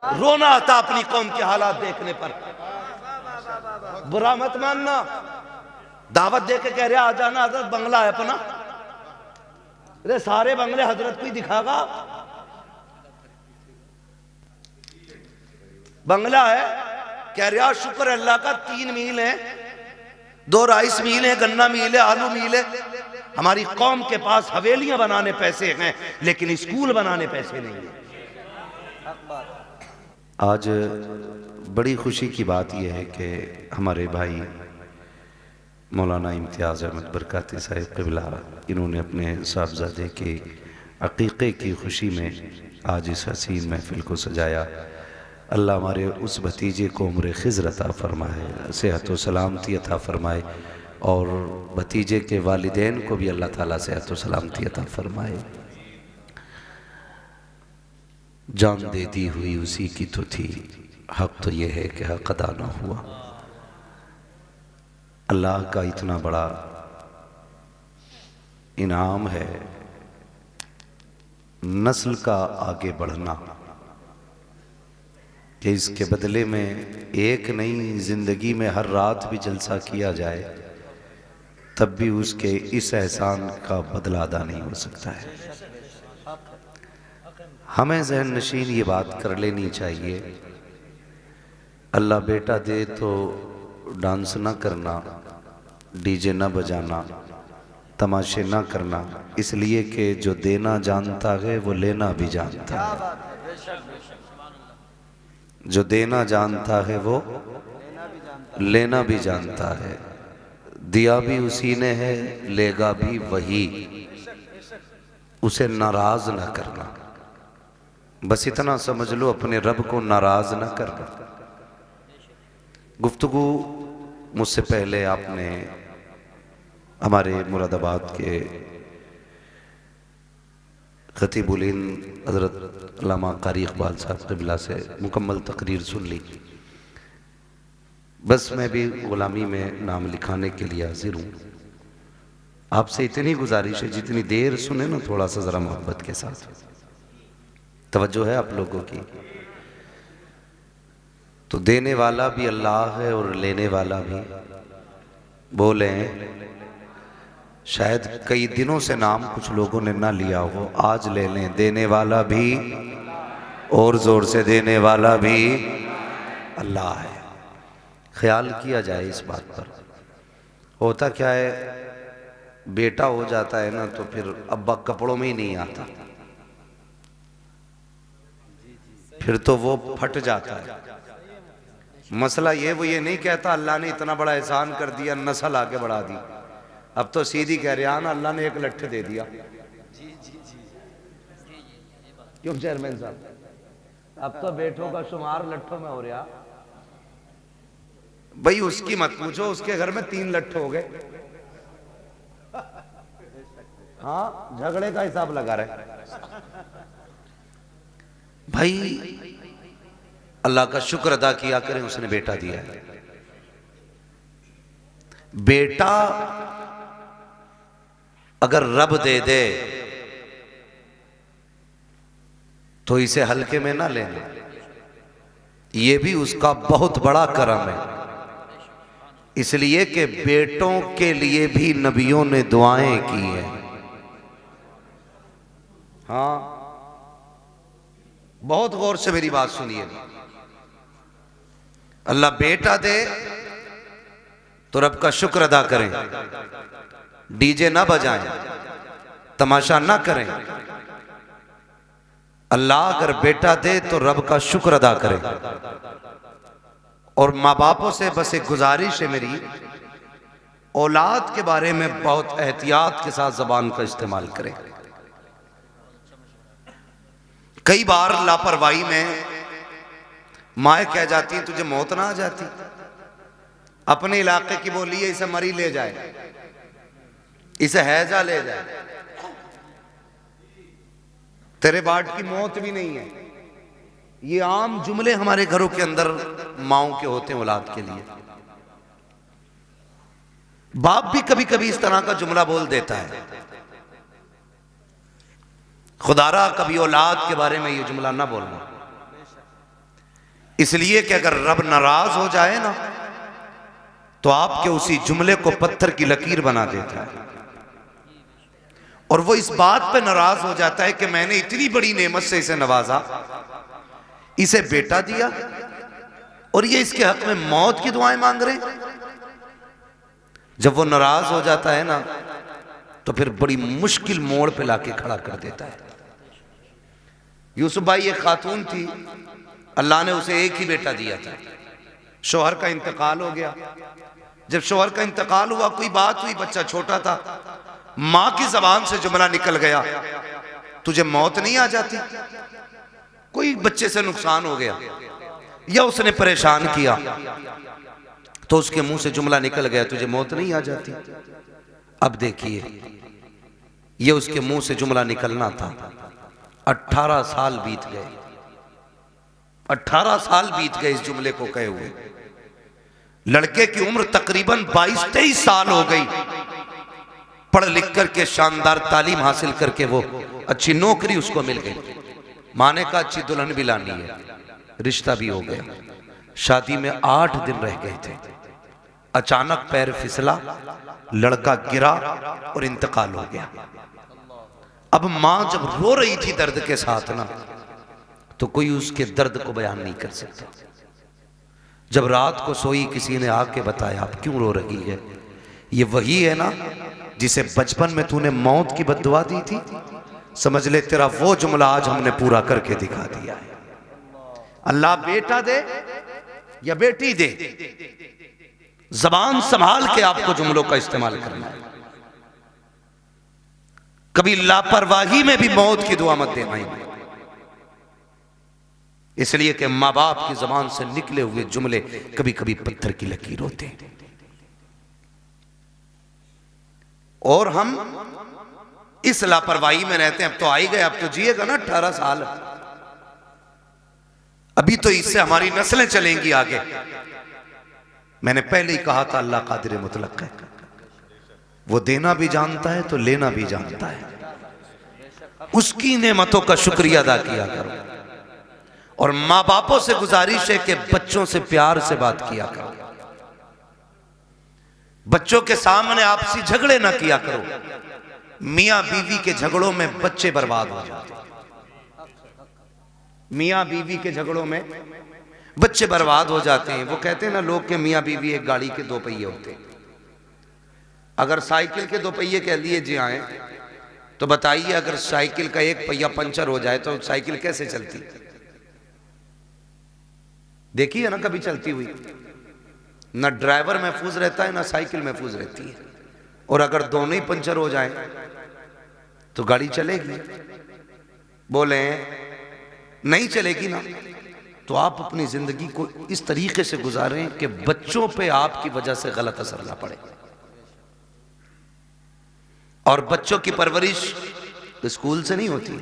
रोना आता अपनी कौम के हालात देखने पर। बुरा मत मानना, दावत दे के कह रहे आ जाना, हजरत बंगला है अपना। अरे सारे बंगले हजरत को ही दिखागा। बंगला है, कह रहा शुक्र अल्लाह का 3 मील है, 2 राइस मील है, गन्ना मील है, आलू मील है। हमारी कौम के पास हवेलियां बनाने पैसे हैं लेकिन स्कूल बनाने पैसे नहीं है। आज बड़ी खुशी की बात यह है कि हमारे भाई मौलाना इम्तियाज़ अहमद बरकाती साहिब क़िबला, इन्होंने अपने साहबजादे के अक़ीक़े की खुशी में आज इस हसीन महफ़िल को सजाया। अल्लाह हमारे उस भतीजे को उम्र ख़िज़्र अता फ़रमाए, सेहत व सलामती अता फ़रमाए, और भतीजे के वालिदैन को भी अल्लाह ताला सेहत व सलामती अता फ़रमाए। जान दे दी हुई उसी की तो थी, हक़ तो ये है कि हक़ अदा न हुआ। अल्लाह का इतना बड़ा इनाम है नस्ल का आगे बढ़ना कि इसके बदले में एक नई ज़िंदगी में हर रात भी जलसा किया जाए तब भी उसके इस एहसान का बदला अदा नहीं हो सकता है। हमें ज़हन नशीन ये बात कर लेनी चाहिए, अल्लाह बेटा दे तो डांस ना करना, डीजे ना बजाना, तमाशे ना करना, इसलिए कि जो देना जानता है वो लेना भी जानता है। जो देना जानता है वो लेना भी जानता है। दिया भी उसी ने है, लेगा भी वही, उसे नाराज ना करना। बस इतना समझ लो, अपने रब को नाराज ना करना। गुफ्तगू मुझसे पहले आपने हमारे मुरादाबाद के खतीबुल हिंद हज़रत अल्लामा क़ारी इक़बाल साहब क़िबला से मुकम्मल तकरीर सुन ली। बस मैं भी ग़ुलामी में नाम लिखाने के लिए हाजिर हूँ। आपसे इतनी गुजारिश है, जितनी देर सुने ना थोड़ा सा ज़रा मोहब्बत के साथ तवज्जो है आप लोगों की। तो देने वाला भी अल्लाह है और लेने वाला भी। बोले शायद कई दिनों से नाम कुछ लोगों ने ना लिया हो, आज ले लें। देने वाला भी और ज़ोर से देने वाला भी अल्लाह है। ख्याल किया जाए इस बात पर। होता क्या है, बेटा हो जाता है ना तो फिर अब्बा कपड़ों में ही नहीं आता, फिर तो वो फट जाता है। मसला वो ये नहीं कहता अल्लाह ने इतना बड़ा एहसान कर दिया, नस्ल आगे बढ़ा दी। अब तो सीधी कह रहे हैं ना, अल्लाह ने एक लट्ठ दे दिया। क्यों चेयरमैन साहब, अब तो बेटों का शुमार लट्ठों में हो रहा। भाई उसकी मत पूछो, उसके घर में 3 लट्ठ हो गए। हाँ, झगड़े का हिसाब लगा रहे भाई। अल्लाह का शुक्र अदा किया करें, उसने बेटा दिया है। बेटा अगर रब दे दे तो इसे हल्के में ना लेना, ये भी उसका बहुत बड़ा करम है। इसलिए कि बेटों के लिए भी नबियों ने दुआएं की हैं। हाँ, बहुत गौर से मेरी बात सुनिए। अल्लाह बेटा दे तो रब का शुक्र अदा करें, डीजे ना बजाएं, तमाशा ना करें। अल्लाह अगर बेटा दे तो रब का शुक्र अदा करें। और माँ बापों से बस एक गुजारिश है मेरी, औलाद के बारे में बहुत एहतियात के साथ जबान का इस्तेमाल करें। कई बार लापरवाही में माए कह जाती है तुझे मौत ना आ जाती, अपने इलाके की बोली है इसे मरी ले जाए, इसे हैजा ले जाए, तेरे बाट की मौत भी नहीं है। ये आम जुमले हमारे घरों के अंदर माओं के होते हैं औलाद के लिए। बाप भी कभी कभी इस तरह का जुमला बोल देता है। खुदारा कभी औलाद के बारे में ये जुमला ना बोलना। इसलिए कि अगर रब नाराज हो जाए ना तो आपके उसी जुमले को पत्थर की लकीर बना देता है। और वो इस बात पे नाराज हो जाता है कि मैंने इतनी बड़ी नेमत से इसे नवाजा, इसे बेटा दिया और ये इसके हक में मौत की दुआएं मांग रहे हैं। जब वो नाराज हो जाता है ना तो फिर बड़ी मुश्किल मोड़ पे लाके खड़ा कर देता है। यूसुफ भाई एक खातून थी, अल्लाह ने उसे एक ही बेटा दिया था, शौहर का इंतकाल हो गया। जब शौहर का इंतकाल हुआ, कोई बात हुई, बच्चा छोटा था, मां की जबान से जुमला निकल गया, तुझे मौत नहीं आ जाती? कोई बच्चे से नुकसान हो गया या उसने परेशान किया तो उसके मुंह से जुमला निकल गया, तुझे मौत नहीं आ जाती? अब देखिए, ये उसके मुंह से जुमला निकलना था। 18 साल बीत गए, 18 साल बीत गए इस जुमले को कहे हुए। लड़के की उम्र तकरीबन 22-23 साल हो गई। पढ़ लिख करके शानदार तालीम हासिल करके वो अच्छी नौकरी उसको मिल गई। माँ ने कहा अच्छी दुल्हन भी लानी है, रिश्ता भी हो गया। शादी में 8 दिन रह गए थे, अचानक पैर फिसला, लड़का गिरा और इंतकाल हो गया। अब मां जब रो रही थी दर्द के साथ ना, तो कोई उसके दर्द को बयान नहीं कर सकता। जब रात को सोई, किसी ने आके बताया आप क्यों रो रही है? ये वही है ना जिसे बचपन में तूने मौत की बद्दुआ दी थी, समझ ले तेरा वो जुमला आज हमने पूरा करके दिखा दिया है। अल्लाह बेटा दे या बेटी दे, जबान संभाल के आपको जुमलों का इस्तेमाल करना है। कभी लापरवाही में भी मौत की दुआ मत देना, इसलिए कि मां बाप की जबान से निकले हुए जुमले कभी कभी पत्थर की लकीर होते हैं। और हम इस लापरवाही में रहते हैं। अब तो आ ही गए, अब तो जिएगा ना 18 साल, अभी तो इससे हमारी नस्लें चलेंगी आगे। मैंने पहले ही कहा था अल्लाह कादिर मुतलक है, वो देना भी जानता है तो लेना भी जानता है। उसकी नेमतों का शुक्रिया अदा किया करो। और मां बापों से गुजारिश है कि बच्चों से प्यार से बात किया करो, बच्चों के सामने आपसी झगड़े ना किया करो। मियां बीवी के झगड़ों में बच्चे बर्बाद हो जाते हैं, मियां बीवी के झगड़ों में बच्चे बर्बाद हो जाते हैं। वो कहते हैं ना लोग के मियां बीवी एक गाड़ी के 2 पहिए होते हैं। अगर साइकिल के 2 पहिए कह दिए जी आए, तो बताइए अगर साइकिल का एक पहिया पंचर हो जाए तो साइकिल कैसे चलती? देखी है ना कभी चलती हुई? ना ड्राइवर महफूज रहता है ना साइकिल महफूज रहती है। और अगर दोनों ही पंचर हो जाए तो गाड़ी चलेगी? बोले नहीं चलेगी ना। तो आप अपनी जिंदगी को इस तरीके से गुजारें कि बच्चों पे आपकी वजह से गलत असर ना पड़े। और बच्चों की परवरिश स्कूल से नहीं होती,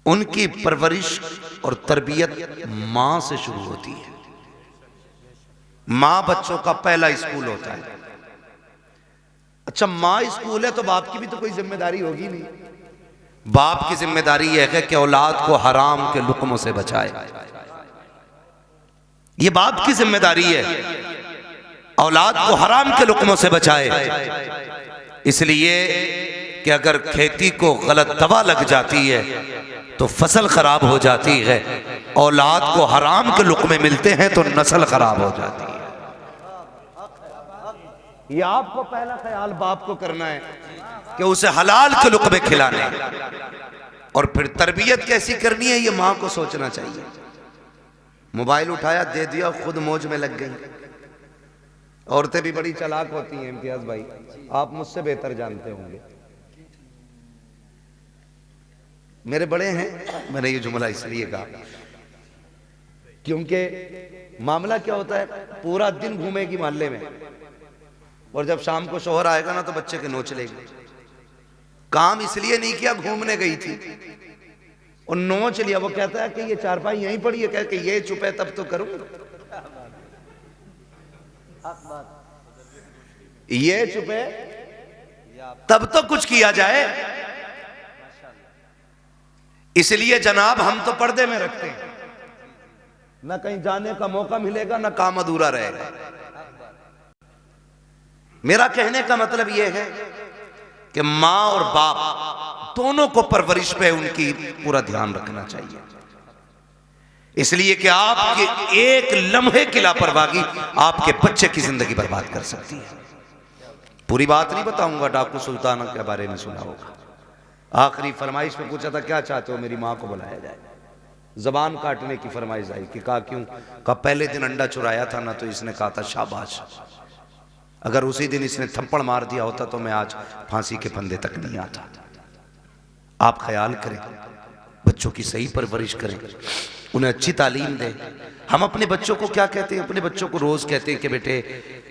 उनकी परवरिश और तरबियत मां से शुरू होती है। मां बच्चों का पहला स्कूल होता है। अच्छा, मां स्कूल है तो बाप की भी तो कोई जिम्मेदारी होगी नहीं। बाप की जिम्मेदारी यह है कि औलाद को हराम के लुक्मों से बचाए। यह बाप की जिम्मेदारी है, औलाद को हराम के लुक्मों से बचाए। इसलिए कि अगर खेती को गलत दवा लग जाती है तो फसल खराब हो जाती है, औलाद को हराम के लुक्मे मिलते हैं तो नस्ल खराब हो जाती है। ये आपको पहला ख्याल बाप को करना है कि उसे हलाल के लुक्मे खिलाने, और फिर तरबियत कैसी करनी है ये मां को सोचना चाहिए। मोबाइल उठाया दे दिया, खुद मौज में लग गई। औरतें भी बड़ी चालाक होती हैं इम्तियाज भाई, आप मुझसे बेहतर जानते होंगे। मेरे बड़े हैं, मैंने ये जुमला इसलिए कहा क्योंकि मामला क्या होता है, पूरा दिन घूमेगी मोहल्ले में और जब शाम को शोहर आएगा ना तो बच्चे के नोच लेगी। काम इसलिए नहीं किया, घूमने गई थी और नोच लिया। वो कहता है कि ये चारपाई यहीं पड़ी है, कह के ये चुप है तब तो करूं, ये चुप है तब तो कुछ किया जाए। इसलिए जनाब हम तो पर्दे में रखते हैं, ना कहीं जाने का मौका मिलेगा, ना काम अधूरा रहेगा। मेरा कहने का मतलब यह है कि मां और बाप दोनों को परवरिश पे उनकी पूरा ध्यान रखना चाहिए, इसलिए कि आपके एक लम्हे की लापरवाही आपके बच्चे की जिंदगी बर्बाद कर सकती है। पूरी बात नहीं बताऊंगा, डाकू सुल्ताना के बारे में सुना होगा। आखिरी फरमाइश में पूछा था क्या चाहते हो, मेरी मां को बुलाया जाए। जबान काटने की फरमाइश आई कि कहा क्यों, कहा पहले दिन अंडा चुराया था ना, तो इसने कहा था शाबाश, अगर उसी दिन इसने थप्पड़ मार दिया होता तो मैं आज फांसी के फंदे तक नहीं आता। आप ख्याल करें, बच्चों की सही परवरिश करें, उन्हें अच्छी तालीम दें। हम अपने बच्चों को क्या कहते हैं, अपने बच्चों को रोज़ कहते हैं कि बेटे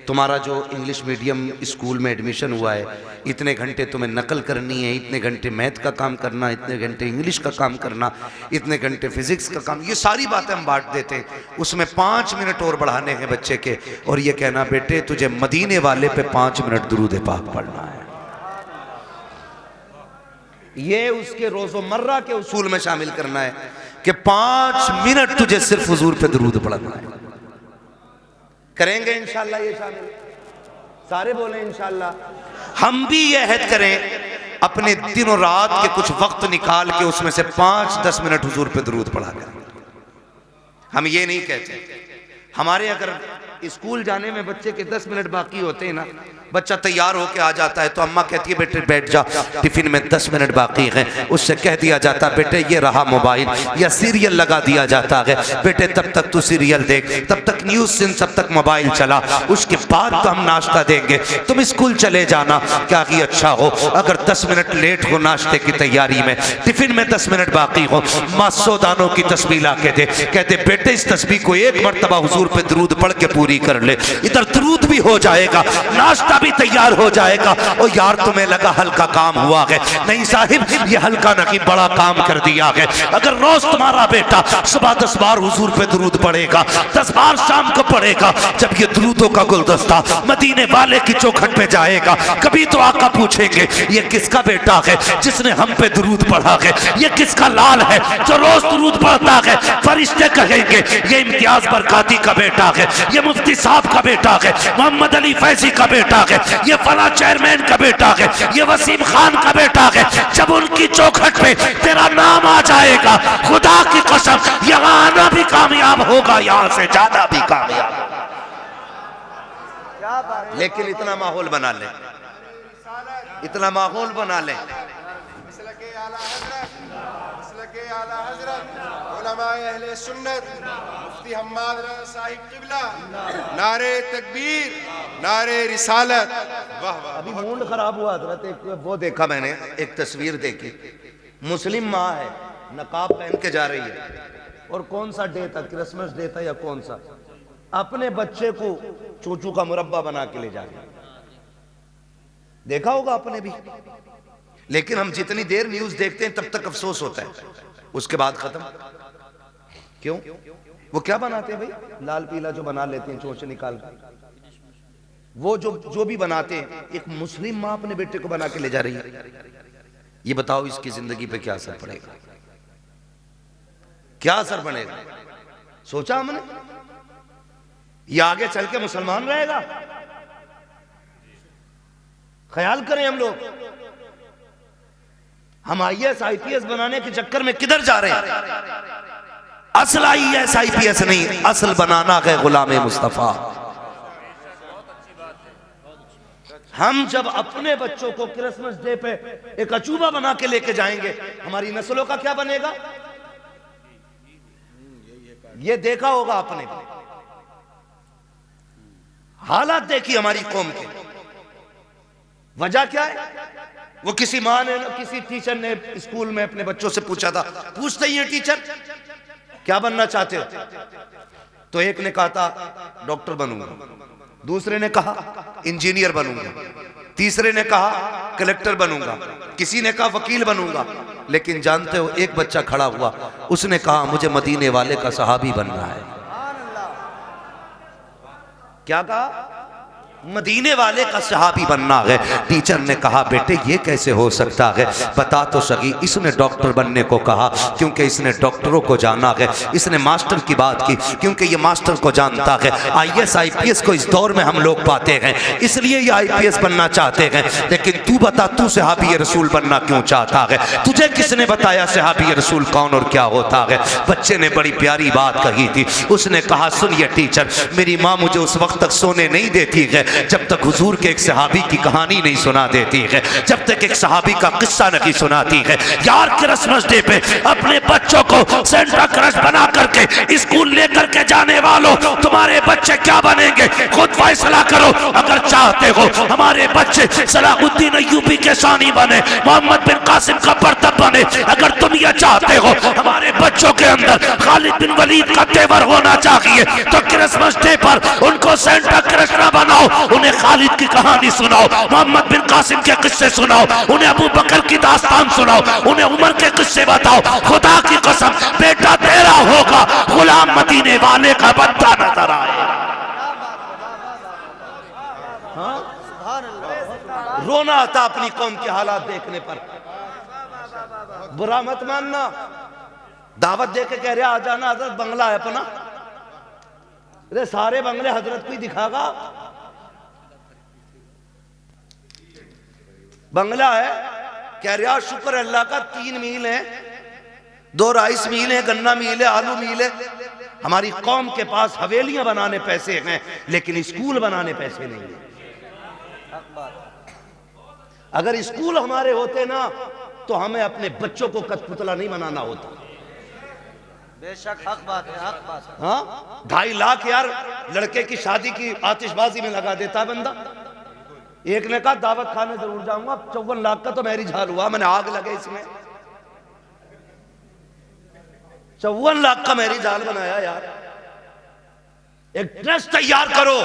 तुम्हारा जो इंग्लिश मीडियम स्कूल में एडमिशन हुआ है, इतने घंटे तुम्हें नकल करनी है, इतने घंटे मैथ का काम करना, इतने घंटे इंग्लिश का काम करना, इतने घंटे फिजिक्स का काम, ये सारी बातें हम बांट देते हैं। उसमें 5 मिनट और बढ़ाने हैं बच्चे के, और ये कहना बेटे तुझे मदीने वाले पे 5 मिनट दुरूद पाक पढ़ना है। ये उसके रोजमर्रा के उसूल में शामिल करना है कि 5 मिनट तुझे सिर्फ हुजूर पे दुरूद पढ़ना है। करेंगे इंशाल्लाह ये शामिल, सारे बोले इंशाल्लाह। हम भी ये अहद करें अपने दिन और रात के कुछ वक्त निकाल के उसमें से 5-10 मिनट हुजूर पे दुरूद पढ़ा करें। हम ये नहीं कहते, हमारे अगर स्कूल जाने में बच्चे के 10 मिनट बाकी होते हैं ना, बच्चा तैयार होके आ जाता है तो अम्मा कहती है बेटे बैठ जा, टिफिन में 10 मिनट बाकी हैं, उससे कह दिया जाता बेटे ये रहा मोबाइल, या सीरियल लगा दिया जाता है, बेटे तब तक तू सीरियल देख, तब तक न्यूज सुन, तब तक मोबाइल चला, उसके बाद तो हम नाश्ता देंगे, तुम स्कूल चले जाना। क्या ही अच्छा हो अगर 10 मिनट लेट हो नाश्ते की तैयारी में, टिफिन में 10 मिनट बाकी हो, माँ 100 दानों की तस्बीह ला के दे, कहते बेटे इस तस्बीह को एक मरतबा हुजूर पे दरूद पढ़ के पूरी कर ले, इधर दरूद भी हो जाएगा, नाश्ता भी तैयार हो जाएगा। और यार तुम्हें लगा हल्का काम हुआ है, नहीं साहिब ये हल्का नहीं बड़ा काम कर दिया है। अगर रोज तुम्हारा बेटा सुबह 10 बार हुजूर पे दरूद पढ़ेगा, 10 बार शाम को पढ़ेगा, जब ये दरूदों का गुलदस्ता मदीने वाले की चौखट पे जाएगा, कभी तो आका पूछेंगे ये किसका बेटा है जिसने हम पे दरूद पढ़ा है, ये किसका लाल है जो रोज दरूद पढ़ता है। फरिश्ते कहेंगे ये इम्तियाज बरकाती का बेटा है, ये मुफ्ती साहब का बेटा है, मोहम्मद अली फैजी का बेटा है, ये फला चेयरमैन का बेटा है, ये वसीम खान का बेटा है। जब उनकी चौखट पे तेरा नाम आ जाएगा, खुदा की कसम यहाँ आना भी कामयाब होगा, यहाँ से ज्यादा भी कामयाब होगा। लेकिन इतना माहौल बना ले, इतना माहौल बना ले, अहले सुन्नत मुफ्ती हम्माद रज़ा साहिब क़िबला, नारे तकबीर, नारे रिसालत। वाह वाह। अभी मूड खराब हुआ हज़रत, एक वो देखा मैंने, एक तस्वीर देखी, मुस्लिम माँ है, नकाब पहन के जा रही है, और कौन सा डे था, क्रिसमस डे था या कौन सा, अपने बच्चे को चूचू का मुरब्बा बना के ले जा रही है। देखा होगा आपने भी। लेकिन हम जितनी देर न्यूज देखते हैं तब तक अफसोस होता है, उसके बाद खत्म। क्यों? वो क्या बनाते हैं भाई, लाल पीला जो बना लेते हैं चोंच निकाल कर, वो जो भी बनाते हैं, एक मुस्लिम माँ अपने बेटे को बना के ले जा रही है। ये बताओ इसकी जिंदगी पे क्या असर पड़ेगा, क्या असर पड़ेगा? सोचा हमने? ये आगे चल के मुसलमान रहेगा? ख्याल करें हम लोग। हम IAS IPS बनाने के चक्कर में किधर जा रहे हैं? असल IAS IPS नहीं, असल बनाना है गुलाम मुस्तफा। हम जब अपने बच्चों को क्रिसमस डे पे एक अचूबा बना के लेके जाएंगे, हमारी नस्लों का क्या बनेगा? ये देखा होगा आपने, हालात देखी हमारी कौम के। वजह क्या है? वो किसी माँ ने, किसी टीचर ने स्कूल में अपने बच्चों से पूछा था, पूछते ही है टीचर क्या बनना चाहते हो? तो एक ने कहा था डॉक्टर बनूंगा, दूसरे ने कहा इंजीनियर बनूंगा, तीसरे ने कहा कलेक्टर बनूंगा, किसी ने कहा वकील बनूंगा। लेकिन जानते हो एक बच्चा खड़ा हुआ, उसने कहा मुझे मदीने वाले का सहाबी बनना है। क्या कहा? मदीने वाले का सहाबी बनना है। टीचर ने कहा बेटे ये कैसे हो सकता है, बता तो सही। इसने डॉक्टर बनने को कहा क्योंकि इसने डॉक्टरों को जाना है। इसने मास्टर की बात की क्योंकि ये मास्टर को जानता है। IAS IPS को इस दौर में हम लोग पाते हैं, इसलिए ये IPS बनना चाहते हैं। लेकिन तू बता, तू सहाबी रसूल बनना क्यों चाहता है? तुझे किसने बताया सहाबी रसूल कौन और क्या होता है? बच्चे ने बड़ी प्यारी बात कही थी। उसने कहा सुनिए टीचर, मेरी माँ मुझे उस वक्त तक सोने नहीं देती है जब तक हुजूर के एक सहाबी की कहानी नहीं सुना देती है, जब तक एक सहाबी का किस्सा नहीं सुनाती है। यार क्रिसमस डे पे अपने बच्चों को सेंटा क्रश बना करके स्कूल लेकर के जाने वालों, तुम्हारे बच्चे क्या बनेंगे खुद फैसला करो। अगर चाहते हो हमारे बच्चे सलाहुद्दीन अय्यूबी के शानी बने, मोहम्मद बिन कासिम का बर्तब बने, अगर तुम ये चाहते हो हमारे बच्चों के अंदर खालिद बिन वलीद का तेवर होना चाहिए, तो क्रिसमस डे पर उनको सेंटा क्रश ना बनाओ, उन्हें खालिद की कहानी सुनाओ, मोहम्मद बिन कासिम के किस्से सुनाओ, उन्हें अबू बकर की दास्तान सुनाओ, उन्हें उमर के किस्से बताओ। खुदा की कसम बेटा तेरा होगा, गुलाम मदीने वाले का बच्चा नजर आए। रोना आता अपनी कौम के हालात देखने पर। बुरा मत मानना, दावत दे के कह रहे आ जाना, हजरत बंगला है अपना। अरे सारे बंगले हजरत को ही दिखागा। बंगला है, कह रहा शुक्र अल्लाह का 3 मील है, 2 राइस मील है, गन्ना मील है, आलू मील है। हमारी कौम के पास हवेलियां बनाने पैसे हैं लेकिन स्कूल बनाने पैसे नहीं है। अगर स्कूल हमारे होते ना तो हमें अपने बच्चों को कठपुतला नहीं बनाना होता। बेशक हक बात है, हक बात है। हाँ, 2.5 लाख यार लड़के की शादी की आतिशबाजी में लगा देता है बंदा। एक ने कहा दावत खाने जरूर जाऊंगा, 54 लाख का तो मैरिज हाल हुआ, मैंने आग लगे इसमें। 54 लाख का मैरिज हाल बनाया यार। एक ट्रस्ट तैयार करो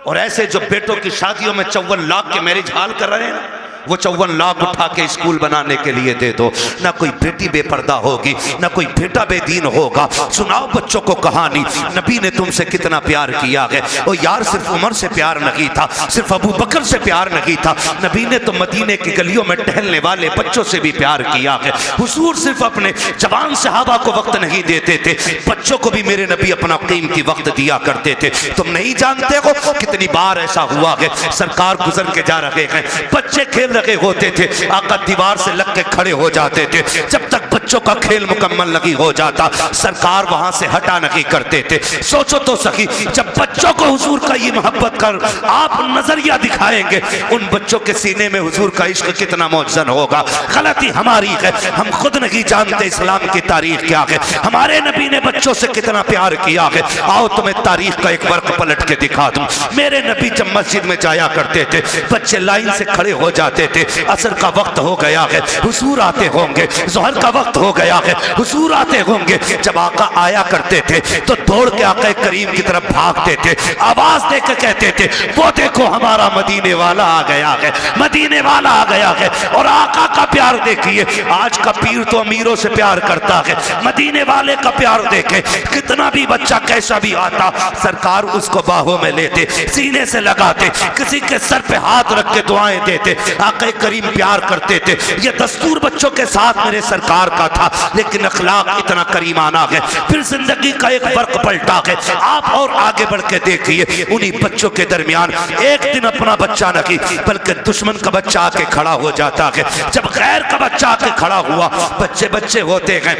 और ऐसे जो बेटों की शादियों में 54 लाख के मैरिज हाल कर रहे हैं ना, वो 54 लाख उठा के स्कूल बनाने के लिए दे दो। ना कोई बेटी बेपर्दा होगी, ना कोई बेटा बेदीन होगा। सुनाओ बच्चों को कहानी, नबी ने तुमसे कितना प्यार किया है। और यार सिर्फ उमर से प्यार नहीं था, सिर्फ अबू बकर से प्यार नहीं था, नबी ने तो मदीने की गलियों में टहलने वाले बच्चों से भी प्यार किया है। हुजूर सिर्फ अपने जवान सहाबा को वक्त नहीं देते थे, बच्चों को भी मेरे नबी अपना कीमती वक्त दिया करते थे। तुम नहीं जानते हो कितनी बार ऐसा हुआ है, सरकार गुजर के जा रहे हैं, बच्चे खेल रहे होते थे, आका दीवार से लग के खड़े हो जाते थे। जब तक बच्चों का खेल मुकम्मल नहीं हो जाता सरकार वहां से हटा नहीं करते थे। सोचो तो सही, जब बच्चों को हुजूर का ये मोहब्बत कर आप नजरिया दिखाएंगे, उन बच्चों के सीने में हुजूर का इश्क कितना मौजन होगा। गलती हमारी है, हम खुद नहीं जानते इस्लाम की तारीख क्या है, हमारे नबी ने बच्चों से कितना प्यार किया है। आओ तुम्हें तारीख का एक वर्क पलट के दिखा दूं। मेरे नबी जब मस्जिद में जाया करते थे, बच्चे लाइन से खड़े हो जाते थे। असर का वक्त हो गया है, हुजूर आते होंगे, जोहर का वक्त हो गया है, हुजूर आते होंगे। जब आका आया करते थे तो दौड़ के आका करीम की तरफ भागते थे, आवाज देकर कहते थे वो देखो हमारा मदीने वाला आ गया है, मदीने वाला आ गया है। और आका का प्यार देखिए, आज का पीर तो अमीरों से प्यार करता है, मदीने वाले का प्यार देखे, कितना भी बच्चा कैसा भी आता सरकार उसको बाहों में लेते, सीने से लगाते, किसी के सर पे हाथ रख के दुआएं देते। आका करीम प्यार करते थे। ये दस्तूर बच्चों के साथ मेरे सरकार का था, लेकिन अखलाक इतना करीमाना है। फिर जिंदगी का एक वर्क पलटा है। आप और आगे बढ़ के देखिए, उन्हीं बच्चों के दरमियान एक दिन अपना बच्चा नहीं बल्कि दुश्मन का बच्चा आके खड़ा हो जाता है। जब गैर का बच्चा आके खड़ा हुआ, बच्चे बच्चे होते हैं,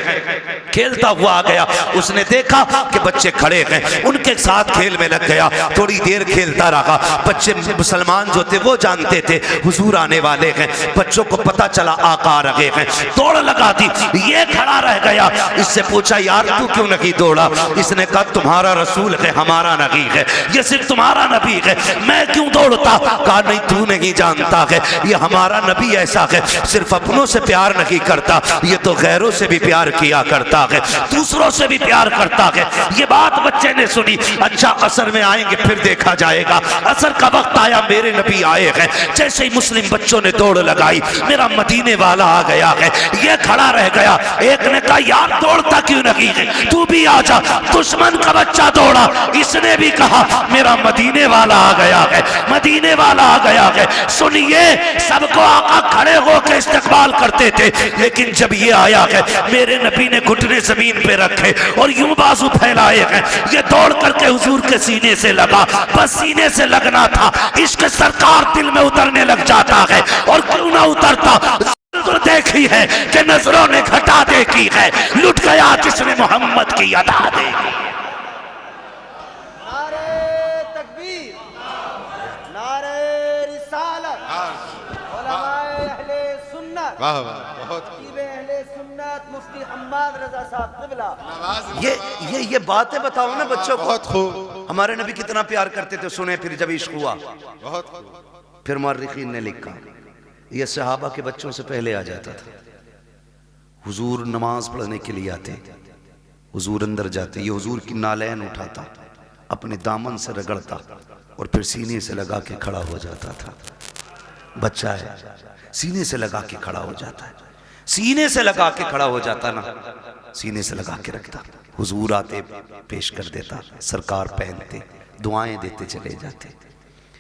खेलता हुआ आ गया, उसने देखा कि बच्चे खड़े हैं, उनके साथ खेल में लग गया। थोड़ी देर खेलता रहा, बच्चे मुसलमान जो थे वो जानते थे हुजूर आने वाले हैं। बच्चों को पता चला आका आ रहे हैं, दौड़ लगा दी, ये खड़ा रह गया। इससे पूछा यार तू क्यों नहीं दौड़ा? इसने कहा तुम्हारा रसूल है, हमारा नबी है, ये सिर्फ तुम्हारा नबी है, मैं क्यों दौड़ता? कहा नहीं तू नहीं जानता है, ये हमारा नबी ऐसा है, सिर्फ अपनों से प्यार नहीं करता, ये तो गैरों से भी प्यार किया करता है, दूसरों से भी प्यार करता है। ये बात बच्चे ने सुनी। अच्छा असर में आएंगे फिर देखा जाएगा। असर का वक्त आया, मेरे नबी आए हैं। जैसे ही मुस्लिम बच्चों बच्चों ने दौड़ लगाई, मेरा मदीने वाला आ गया है। ये खड़ा रह गया, एक ने कहा यार दौड़ता क्यों नहीं है, तू भी आ जा। दुश्मन का बच्चा दौड़ा, इसने भी कहा मेरा मदीने वाला आ गया है, मदीने वाला आ गया है। सुनिए, सबको आका खड़े होकर इस्तकबाल करते थे, लेकिन जब ये आया है मेरे नबी ने घुटने जमीन पे रखे और यूं बाजू फैलाए हैं। ये दौड़ करके हुजूर के सीने से लगा, बस सीने से लगना था, इश्क सरकार दिल में उतरने लग जाता है। और क्यों ना उतरता, देखी है कि नजरों ने घटा देखी है, लुट गया जिसने मोहम्मद की अदा देखी। नारे तकबीर, नारे रिसालत, उलमाए अहले सुन्नत, वाह वाह, बहुत खतीब अहले सुन्नत मुफ्ती हम्माद रजा साहब क़िबला। ये बातें बताओ ना बच्चों को। बहुत खूब, हमारे नबी कितना प्यार करते थे, सुने फिर जब इश्क हुआ। बहुत खूब। फिर मुअर्रिखीन ने लिखा, ये सहाबा के बच्चों से पहले आ जाता था। हुजूर नमाज पढ़ने के लिए आते, हुजूर अंदर जाते, ये हुजूर की नालैन उठाता, अपने दामन से रगड़ता और फिर सीने से लगा के खड़ा हो जाता था। बच्चा है, सीने से लगा के खड़ा हो जाता है, सीने से लगा के खड़ा हो जाता ना, सीने से लगा के रखता। हुजूर आते, पेश कर देता, सरकार पहनते, दुआएं देते चले जाते।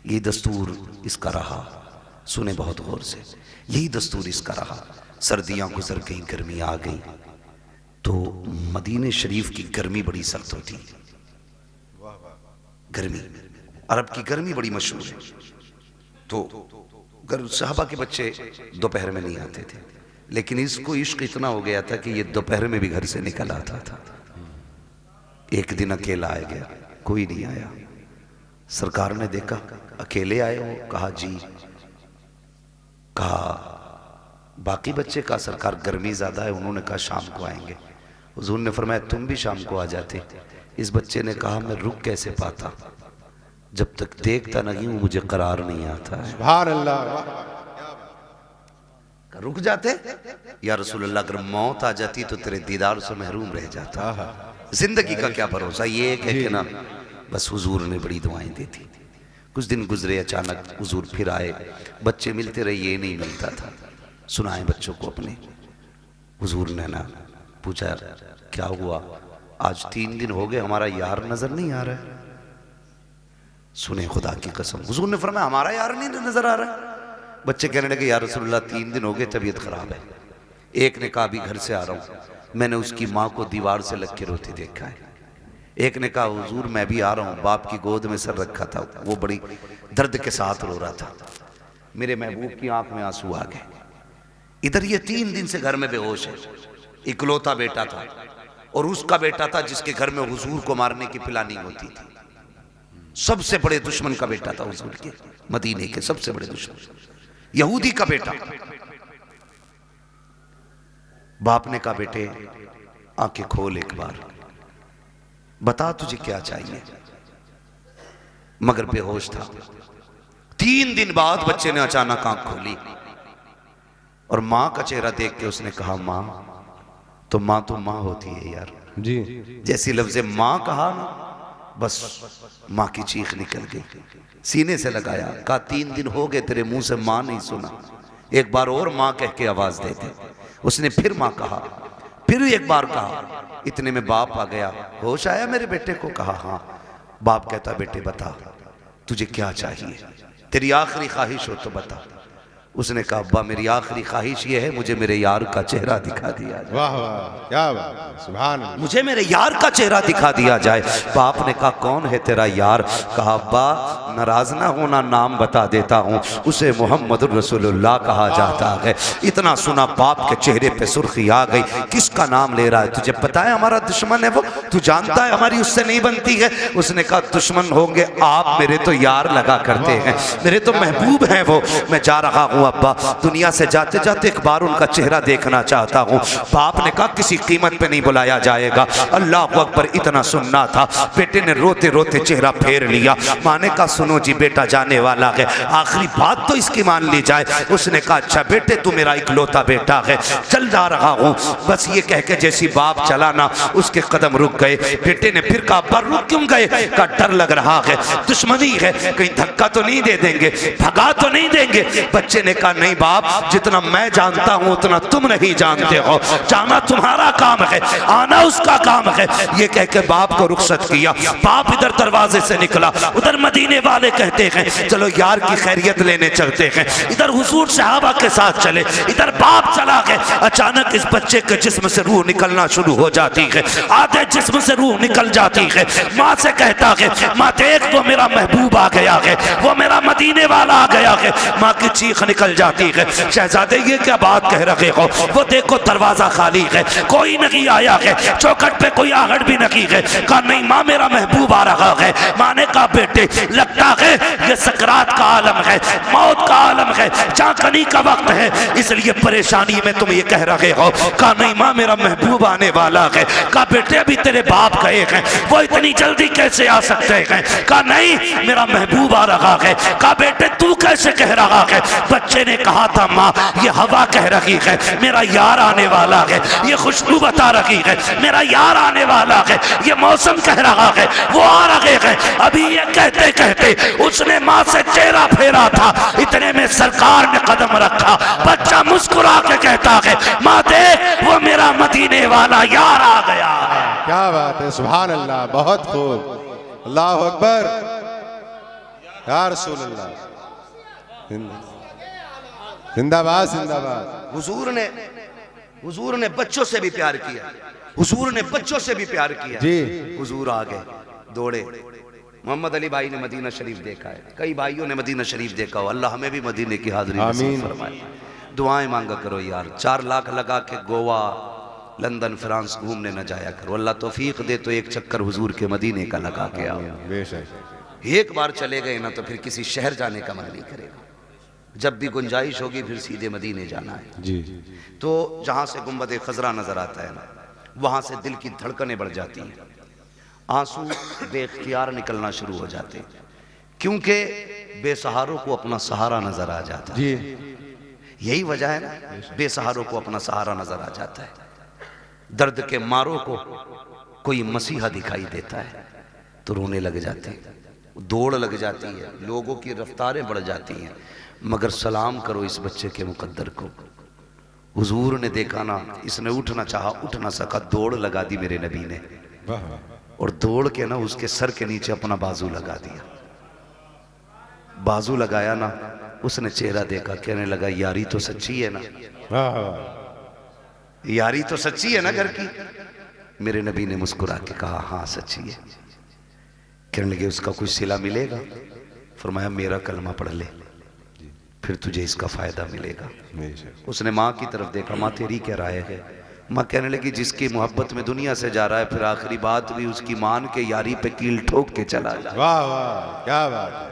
ये दस्तूर इसका रहा, सुने बहुत गौर से, यही दस्तूर इसका रहा। सर्दियां गुजर गई, गर्मी आ गई, तो मदीने शरीफ की गर्मी बड़ी सख्त होती। गर्मी, अरब की गर्मी बड़ी मशहूर है। तो सहाबा के बच्चे दोपहर में नहीं आते थे, लेकिन इसको इश्क इतना हो गया था कि ये दोपहर में भी घर से निकल आता था। एक दिन अकेला आ गया, कोई नहीं आया। सरकार ने देखा अकेले आए हो, कहा जी, कहा बाकी बच्चे का सरकार गर्मी ज्यादा है, उन्होंने कहा शाम को आएंगे। हुजूर ने फरमाया तुम भी शाम को आ जाते। इस बच्चे ने कहा मैं रुक कैसे पाता, जब तक देखता नहीं हूं मुझे करार नहीं आता है। सुभान अल्लाह। रुक जाते, या रसूल अल्लाह अगर मौत आ जाती तो तेरे दीदार से महरूम रह जाता। जिंदगी का क्या भरोसा, ये एक है कि ना। बस हुजूर ने बड़ी दुआएं दी थी। कुछ दिन गुजरे, अचानक हुजूर फिर आए, बच्चे मिलते रहे, ये नहीं मिलता था। सुनाए बच्चों को अपने। हुजूर ने ना पूछा क्या हुआ, आज 3 दिन हो गए हमारा यार नजर नहीं आ रहा है। सुने खुदा की कसम, हुजूर ने फरमाया हमारा यार नहीं नजर आ रहा है। बच्चे कहने लगे या रसूलल्लाह 3 दिन हो गए, तबीयत खराब है। एक ने कहा अभी घर से आ रहा हूं, मैंने उसकी माँ को दीवार से लग के रोते देखा है। एक ने कहा हुजूर मैं भी आ रहा हूं, बाप की गोद में सर रखा था, वो बड़ी दर्द के साथ रो रहा था, मेरे महबूब की आंख में आंसू आ गए। इधर ये 3 दिन से घर में बेहोश है। इकलौता बेटा था, और उसका बेटा था जिसके घर में हुजूर को मारने की प्लानिंग होती थी। सबसे बड़े दुश्मन का बेटा था हुजूर के, मदीने के सबसे बड़े दुश्मन, यहूदी का बेटा। बाप ने कहा बेटे आंखें खोल एक बार, बता तुझे क्या चाहिए। मगर बेहोश था। 3 दिन बाद बच्चे ने अचानक आंख खोली और मां का चेहरा देख के उसने कहा मां तो मां होती है यार जी। जैसी लफ्ज़ मां कहा ना, बस मां की चीख निकल गई। सीने से लगाया, कहा 3 दिन हो गए तेरे मुंह से मां नहीं सुना, एक बार और मां कह के आवाज दे दे। उसने फिर मां कहा, फिर एक बार कहा। इतने में बाप आ गया, होश आया मेरे बेटे को? कहा हाँ। बाप कहता बेटे बता तुझे क्या चाहिए, तेरी आखिरी ख्वाहिश हो तो बता। उसने कहा अब्बा मेरी आखिरी ख्वाहिश ये है मुझे मेरे यार का चेहरा दिखा दिया जाए। वाह वाह क्या बात, सुभान अल्लाह। मुझे मेरे यार का चेहरा दिखा दिया जाए। बाप ने कहा कौन है तेरा यार? कहा अब्बा नाराज ना होना, नाम बता देता हूँ, उसे मोहम्मद रसूलुल्लाह कहा जाता है। इतना सुना बाप के चेहरे पे सुर्खी आ गई। किसका नाम ले रहा है? तुझे पता है हमारा दुश्मन है वो, तू जानता है हमारी उससे नहीं बनती है। उसने कहा दुश्मन होंगे आप, मेरे तो यार लगा करते हैं, मेरे तो महबूब हैं वो। मैं जा रहा हूँ अब्बा, दुनिया से जाते जाते एक बार उनका चेहरा देखना चाहता हूँ। बाप ने कहा किसी कीमत पे नहीं बुलाया जाएगा। अल्लाह अकबर। इतना सुनना था, बेटे ने रोते रोते चेहरा फेर लिया। माँ ने कहा सुनो जी बेटा जाने वाला है, आखिरी बात तो इसकी मान ली जाए। उसने कहा अच्छा बेटे तू मेरा इकलौता बेटा है, चल जा रहा हूँ। बस ये कह के जैसी बाप चला ना, उसके कदम रुक गए। बेटे ने फिर कहा पर रुक क्यों गए? का डर लग रहा है, दुश्मनी है, कहीं धक्का तो नहीं दे देंगे, भगा तो नहीं देंगे। बच्चे ने कहा नहीं बाप, जितना मैं जानता हूँ उतना तुम नहीं जानते हो, जाना तुम्हारा काम है, आना उसका काम है। ये कह के बाप को रुखसत किया। बाप इधर दरवाजे से निकला, उधर मदीने वाले कहते हैं चलो यार की खैरियत लेने चलते हैं। इधर हुजूर सहाबा के साथ चले, इधर बाप चला गए। अचानक इस बच्चे के जिस्म से रूह निकलना शुरू हो जाती है, आधे जिस्म से रूह निकल जाती है। माँ से कहता है माँ देख वो मेरा महबूब आ गया है, वो मेरा मदीने वाला आ गया है। माँ की चीख निकल जाती है, शहजादे ये क्या बात कह रहे हो? वो देखो दरवाजा खाली है, कोई नहीं आया है, चौखट पे कोई आहट भी नहीं है। कहा नहीं माँ मेरा महबूब आ रहा है। माँ ने कहा बेटे लगता है ये सकरात का आलम है, मौत का आलम है, चाकनी का वक्त है, इसलिए परेशानी में तुम ये कह रहे हो। कहा नहीं माँ मेरा महबूब आने वाला है। कहा बेटे अभी तेरे बाप गए हैं, वो इतनी जल्दी कैसे आ सकते हैं? कहा नहीं मेरा महबूब आ रहा है। कहा बेटे तू कैसे कह रहा है? बच्चे ने कहा था माँ ये हवा कह रही है मेरा यार आने वाला है, ये खुशबू बता रही है मेरा यार आने वाला है, ये मौसम कह रहा है वो आ रहे हैं। अभी ये कहते कहते उसने माँ से चेहरा फेरा था, इतने में सरकार ने कदम रखा। बच्चा मुस्कुरा के कहता है माँ देख वो मेरा मदीने वाला यार आ गया। क्या बात है, सुभान अल्लाह, बहुत खूब, अल्लाह अकबर, या रसूल अल्लाह, जिंदाबाद जिंदाबाद। हुजूर ने बच्चों से भी प्यार किया, हुजूर ने बच्चों से भी प्यार किया जी। हुजूर आ गए, दौड़े। मोहम्मद अली भाई ने मदीना शरीफ देखा है, कई भाइयों ने मदीना शरीफ देखा हो, अल्लाह हमें भी मदीने की हाजिरी नसीब फरमाए। दुआएं मांगा करो यार, 4 लाख लगा के गोवा लंदन फ्रांस घूमने न जाया करो, अल्लाह तौफीक दे तो एक चक्कर हुजूर के मदीने का लगा के आओ। बेशक एक बार चले गए ना तो फिर किसी शहर जाने का मन नहीं करेगा, जब भी गुंजाइश होगी फिर सीधे मदीने जाना है जी। तो जहाँ से गुंबद खजरा नजर आता है ना, वहाँ से दिल की धड़कनें बढ़ जाती हैं, आंसू बेख्तियार निकलना शुरू हो जाते हैं, क्योंकि बेसहारों को अपना सहारा नजर आ जाता है जी। यही वजह है ना, बेसहारों को अपना सहारा नजर आ जाता है। दर्द के मारों को कोई मसीहा दिखाई देता है तो रोने लग जाते हैं, दौड़ लग जाती है, लोगों की रफ्तारें बढ़ जाती हैं। मगर सलाम करो इस बच्चे के मुकद्दर को, हुजूर ने देखा ना, इसने उठना चाहा उठ ना सका, दौड़ लगा दी मेरे नबी ने, और दौड़ के ना उसके सर के नीचे अपना बाजू लगा दिया। बाजू लगाया ना, उसने चेहरा देखा, कहने लगा यारी तो सच्ची है ना, यारी तो सच्ची है ना घर की? मेरे नबी ने मुस्कुरा के कहा हाँ सच्ची है। कहने लगे उसका कुछ सिला मिलेगा? फरमाया मेरा कलमा पढ़ ले, फिर तुझे इसका फायदा मिलेगा। उसने माँ की तरफ देखा, माँ तेरी क्या राय है? माँ कहने लगी जिसकी मोहब्बत में दुनिया से जा रहा है, फिर आखिरी बात भी उसकी मान के यारी पे कील ठोक के चला जा। वाह वाह क्या बात है,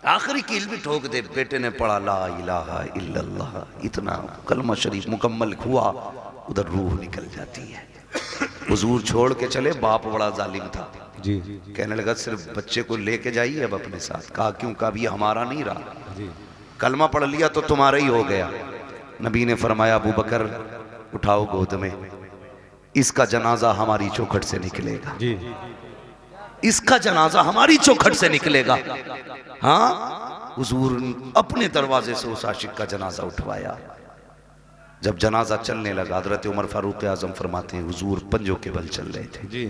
आखिरी कील भी ठोक दे। बेटे ने पढ़ा ला इलाहा इल्लल्लाह, इतना कलमा शरीफ मुकम्मल हुआ, उधर रूह निकल जाती है। हुजूर छोड़ के चले, बाप बड़ा जालिम था जी। कहने लगा सिर्फ बच्चे को लेके जाइए अब अपने साथ। कहा क्यों? कहा भी हमारा नहीं रहा जी। कलमा पढ़ लिया तो तुम्हारा ही हो गया। नबी ने फरमाया अबू बकर उठाओ गोद में, इसका जनाजा हमारी चौखट से निकलेगा जी। इसका जनाजा हमारी चौखट से निकलेगा। हाँ, हुजूर अपने दरवाजे से उस आशिक का जनाजा उठवाया। जब जनाजा चलने लगा, हजरत उमर फारूक आजम फरमाते हैं हुजूर पंजों के बल चल रहे थे जी।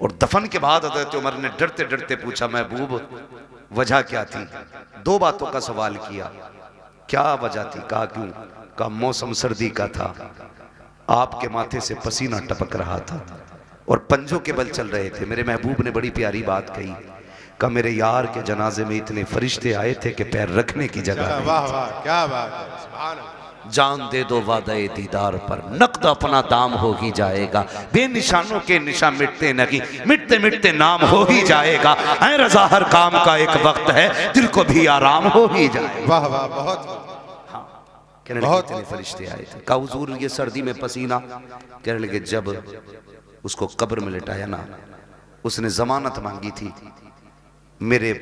और दफन के बाद हजरत उमर ने डरते डरते पूछा महबूब वजह क्या थी? 2 बातों का सवाल किया। क्या वजह थी? कहा क्यों? कहा मौसम सर्दी का था, आपके माथे से पसीना टपक रहा था और पंजों के बल चल रहे थे। मेरे महबूब ने बड़ी प्यारी बात कही, कहा मेरे यार के जनाजे में इतने फरिश्ते आए थे कि पैर रखने की जगह नहीं। वाह वाह क्या बात है, सुभान अल्लाह। जान दे दो वादे दीदार पर, नकद अपना दाम हो ही जाएगा। बेनिशानों के निशान मिटते नहीं, मिटते मिटते नाम हो ही जाएगा। ऐ रजा हर काम का एक वक्त है, दिल को भी आराम हो ही जाएगा। वाह वाह बहुत कहने लगे इतने फरिश्ते आए थे। कहा हुजूर ये सर्दी में पसीना? कहने लगे जब उसको कब्र में लिटाया ना, उसने जमानत मांगी थी, मेरे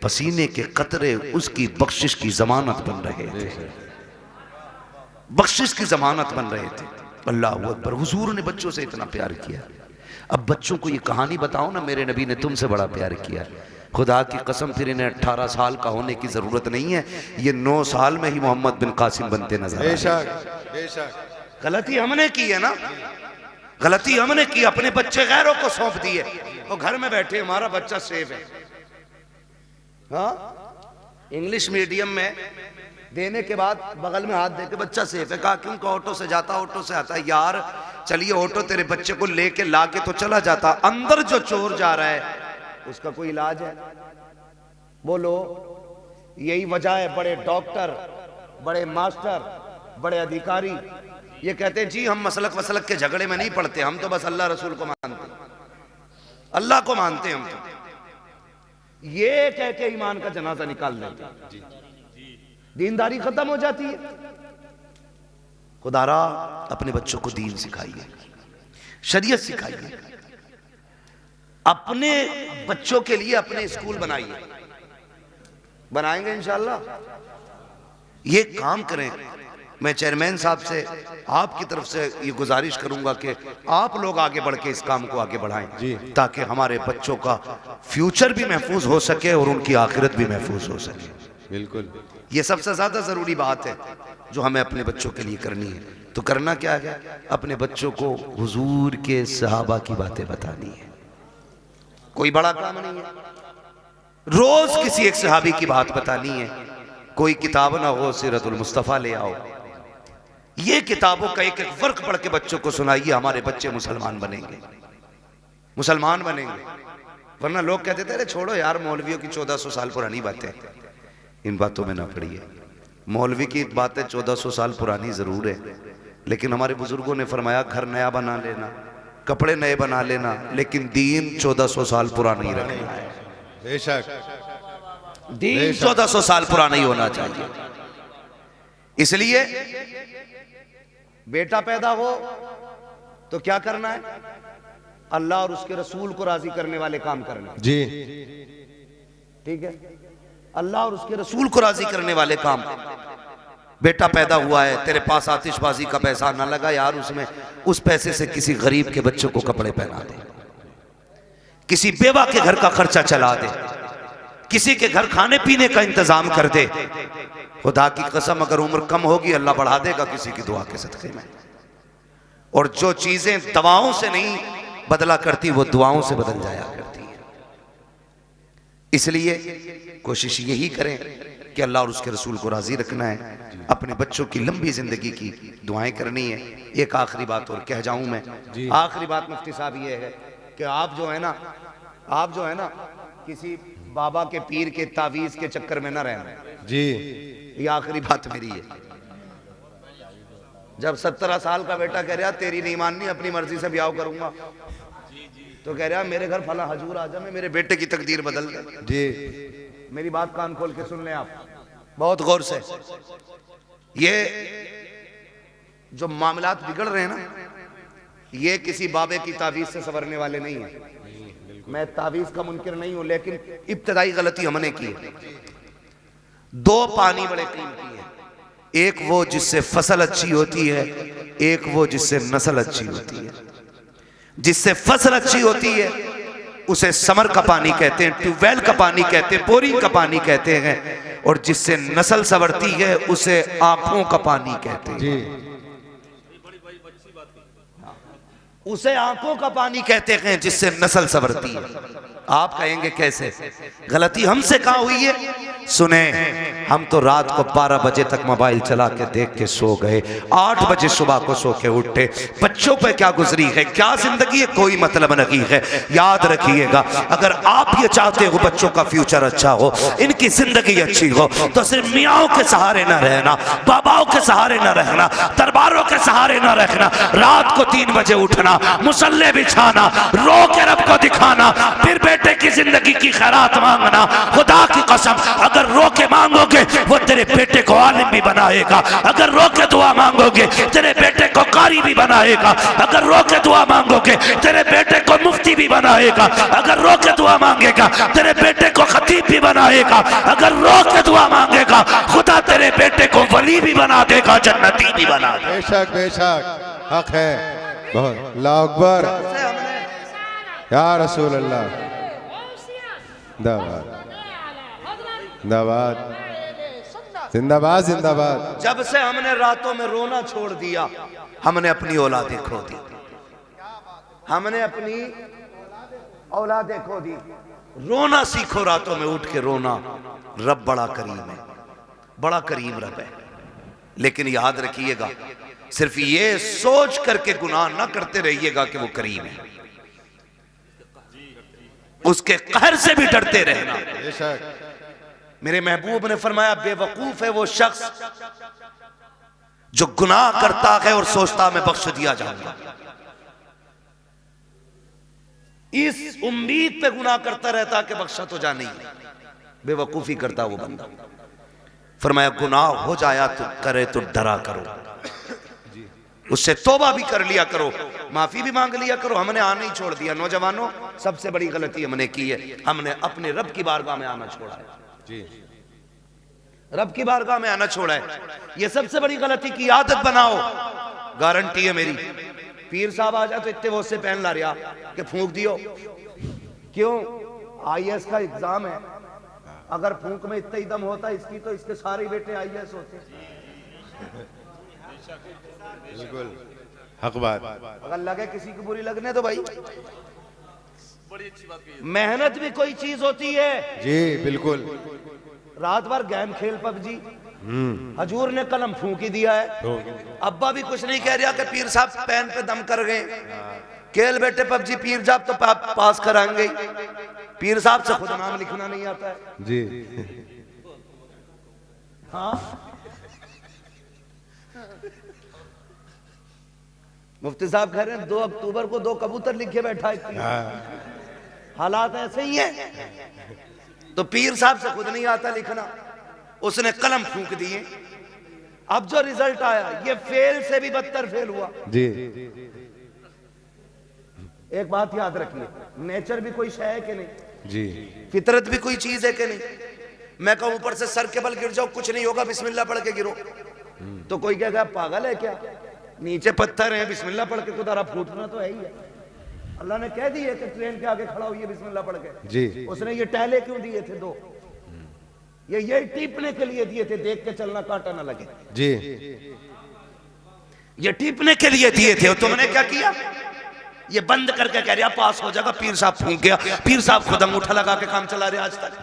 पसीने के कतरे उसकी बख्शिश की जमानत बन रहे थे, बख्शिश की जमानत बन रहे थे। अल्लाह अकबर। हुजूर ने बच्चों से इतना प्यार किया। अब बच्चों को ये कहानी बताओ ना, मेरे नबी ने तुमसे बड़ा प्यार किया। खुदा की कसम, फिर इन्हें 18 साल का होने की जरूरत नहीं है, ये 9 साल में ही मोहम्मद बिन कासिम बनते नजर आए। बेशक बेशक। गलती हमने की है ना, गलती हमने की, अपने बच्चे गैरों को सौंप दिए और घर में बैठे हमारा बच्चा सेफ है। हाँ, इंग्लिश मीडियम में देने के बाद बगल में हाथ देके बच्चा सेफ है। कहा क्योंकि ऑटो से जाता, ऑटो से आता। यार चलिए ऑटो तेरे बच्चे को लेके लाके तो चला जाता, अंदर जो चोर जा रहा है उसका कोई इलाज है? बोलो। यही वजह है बड़े डॉक्टर, बड़े मास्टर, बड़े अधिकारी ये कहते हैं जी हम मसलक वसलक के झगड़े में नहीं पड़ते, हम तो बस अल्लाह रसूल को मानते, अल्लाह को मानते हम तो। ये कह के ईमान का जनाजा निकाल देते, दीनदारी खत्म हो जाती है। खुदारा अपने बच्चों को दीन सिखाइए, शरीयत सिखाइए। अपने बच्चों के लिए अपने स्कूल बनाइए, बनाएंगे इंशाल्लाह। ये काम करें। मैं चेयरमैन साहब से आपकी तरफ से ये गुजारिश करूंगा कि आप लोग आगे बढ़ के इस काम को आगे बढ़ाएं जी, ताकि हमारे बच्चों का फ्यूचर भी महफूज हो सके और उनकी आखिरत भी महफूज हो सके। बिल्कुल, ये सबसे ज्यादा जरूरी बात है जो हमें अपने बच्चों के लिए करनी है। तो करना क्या है? अपने बच्चों को हुजूर के सहाबा की बातें बतानी है। कोई बड़ा काम नहीं है, रोज किसी एक सहाबी की बात बतानी है। कोई किताब ना हो, सीरतुल मुस्तफा ले आओ। ये किताबों का एक एक वर्क पढ़ के बच्चों को सुनाइए, हमारे बच्चे मुसलमान बनेंगे, मुसलमान बनेंगे। वरना लोग कहते थे अरे छोड़ो यार, मौलवियों की 1400 साल पुरानी बातें, इन बातों में ना पड़िए। मौलवी की बातें 1400 साल पुरानी जरूर है, लेकिन हमारे बुजुर्गों ने फरमाया घर नया बना लेना, कपड़े नए बना लेना, लेकिन दीन 1400 साल पुराना ही रखना है। बेशक, दीन 1400 साल पुराना ही होना चाहिए। इसलिए बेटा पैदा हो तो क्या करना है? अल्लाह और उसके रसूल को राजी करने वाले काम करना जी, ठीक है? अल्लाह और उसके रसूल को राजी करने वाले काम। बेटा पैदा हुआ है, तेरे पास आतिशबाजी का पैसा ना लगा यार, उसमें उस पैसे से किसी गरीब के बच्चों को कपड़े पहना दे, किसी बेवा के घर का खर्चा चला दे, किसी के घर खाने पीने का इंतजाम कर दे। खुदा की कसम अगर उम्र कम होगी अल्लाह बढ़ा देगा किसी की दुआ के सदके में। और जो चीजें दवाओं से नहीं बदला करती वो दुआओं से बदल जाया करती है। इसलिए कोशिश यही करें कि अल्लाह और उसके रसूल को राजी रखना है, अपने बच्चों की लंबी जिंदगी की दुआएं करनी है। एक आखिरी बात और कह जाऊं मैं, आखिरी बात मुफ्ती साहब ये है कि आप जो है ना किसी बाबा के पीर के तावीज के चक्कर में ना रहना जी। ये आखिरी बात मेरी है। जब 17 साल का बेटा कह रहा तेरी नहीं माननी, अपनी मर्जी से ब्याह करूंगा, तो कह रहा मेरे घर फला हजूर आ जा, मैं मेरे बेटे की तकदीर बदल दे जी। मेरी बात कान खोल के सुन लें आप बहुत गौर से। ये जो मामलात बिगड़ रहे हैं ना, ये किसी बाबे की तावीज से संवरने वाले नहीं है। मैं तावीज का मुनकिर नहीं हूं, लेकिन इब्तदाई गलती हमने की है। 2 पानी बड़े कीमती हैं, एक वो जिससे फसल अच्छी होती है, एक वो जिससे नस्ल अच्छी होती है। जिससे फसल अच्छी होती है उसे समर का पानी कहते हैं, ट्यूबवेल का पानी कहते हैं, बोरिंग का पानी कहते हैं, और जिससे नस्ल संवरती है उसे आंखों का पानी कहते हैं। उसे आंखों का पानी कहते हैं जिससे नस्ल संवरती है। आप कहेंगे कैसे? गलती हमसे कहां हुई है? सुने, हम तो रात को 12 बजे तक मोबाइल चला के देख के सो गए, 8 बजे सुबह को सो के उठे। बच्चों पे क्या गुजरी है, क्या जिंदगी है, कोई मतलब नहीं है। याद रखिएगा, अगर आप ये चाहते हो बच्चों का फ्यूचर अच्छा हो, इनकी जिंदगी अच्छी हो, तो सिर्फ मियाओं के सहारे न रहना, बाबाओं के सहारे न रहना, दरबारों के सहारे न रहना। रात को 3 बजे उठना, मुसल्ले बिछाना, रो के रब को दिखाना, फिर बेटे की की जिंदगी की खैरात मांगना, खुदा की कसम अगर रो के मांगोगे वो तेरे बेटे को आलिम भी बनाएगा, अगर रो के दुआ मांगोगे तेरे बेटे को कारी भी बनाएगा, अगर रो के दुआ मांगोगे तेरे बेटे को मुफ्ती भी बनाएगा, अगर रो के दुआ मांगेगा तेरे बेटे को खतीब भी बनाएगा, अगर रो के दुआ मांगेगा खुदा तेरे बेटे को वली भी बना देगा, जन्नती भी बना देगा। बेशक बेशक हक है बहुत। अल्लाह अकबर या रसूल अल्लाह। जिंदाबाद जिंदाबाद जिंदाबाद जिंदाबाद। जब से हमने रातों में रोना छोड़ दिया हमने अपनी औलादें खो दी, हमने अपनी औलादें खो दी। रोना सीखो, रातों में उठ के रोना। रब बड़ा करीम है, बड़ा करीम रब है, लेकिन याद रखिएगा सिर्फ ये सोच करके गुनाह ना करते रहिएगा कि वो करीम है, उसके कहर से भी डरते रहना। मेरे महबूब ने फरमाया बेवकूफ है वो शख्स जो गुनाह करता है और सोचता मैं बख्श दिया जाऊंगा, इस उम्मीद पे गुनाह करता रहता कि बख्शा तो जा नहीं, बेवकूफी करता वो बंदा। फरमाया गुनाह हो जाया तो करे तो डरा करो, उससे तौबा भी कर लिया करो, माफी भी मांग लिया करो। हमने आना ही छोड़ दिया। नौजवानों, सबसे बड़ी गलती हमने की है, हमने अपने रब की बारगाह में आना छोड़ा है जी, रब की बारगाह में आना छोड़ा है। ये सबसे बड़ी गलती की आदत बनाओ, गारंटी है मेरी। पीर साहब आ जाए तो इतने वो से पहन ला रहा कि फूंक दियो, क्यों? IAS का एग्जाम है, अगर फूंक में इतना ही दम होता इसकी तो इसके सारे बेटे IAS होते। बिल्कुल हक बात। अगर लगे किसी की बुरी लगने तो भाई बड़ी अच्छी बात कही। मेहनत भी कोई चीज होती है जी बिल्कुल। रात भर गेम खेल PUBG, हजूर ने कलम फूंक ही दिया है। अब्बा भी कुछ नहीं कह रहा कि पीर साहब पेन पे दम कर गए, खेल बेटे PUBG, पीर साहब तो पास कराएंगे। पीर साहब से खुद नाम लिखना नहीं आता है जी। हाँ, मुफ्ती साहब कह रहे हैं 2 अक्टूबर को 2 कबूतर लिखे बैठा है। हालात ऐसे ही हैं। तो पीर साहब से खुद नहीं आता लिखना, उसने कलम फूंक दिए। अब जो रिजल्ट आया ये फेल से भी बदतर फेल हुआ जी। एक बात याद रखिए, नेचर भी कोई शय है कि नहीं जी, फितरत भी कोई चीज है कि नहीं। मैं कहूं ऊपर से सर के बल गिर जाओ, कुछ नहीं होगा, बिस्मिल्लाह पढ़ के गिरो, तो कोई कहेगा पागल है क्या? नीचे पत्थर है, बिस्मिल्लाह पढ़ के खुदारा फूटना तो है ही है। अल्लाह ने कह दिया कि ट्रेन के आगे खड़ा हुई है बिस्मिल्लाह पढ़ के जी। उसने ये टहले क्यों दिए थे 2? ये टीपने के लिए दिए थे, देख के चलना कांटा ना लगे जी। ये टीपने के लिए दिए थे। और तुमने क्या किया? ये बंद करके कह रहा पास हो जाएगा। पीर साहब फूंक गया, पीर साहब खुद अंगूठा लगा के काम चला रहे आज तक।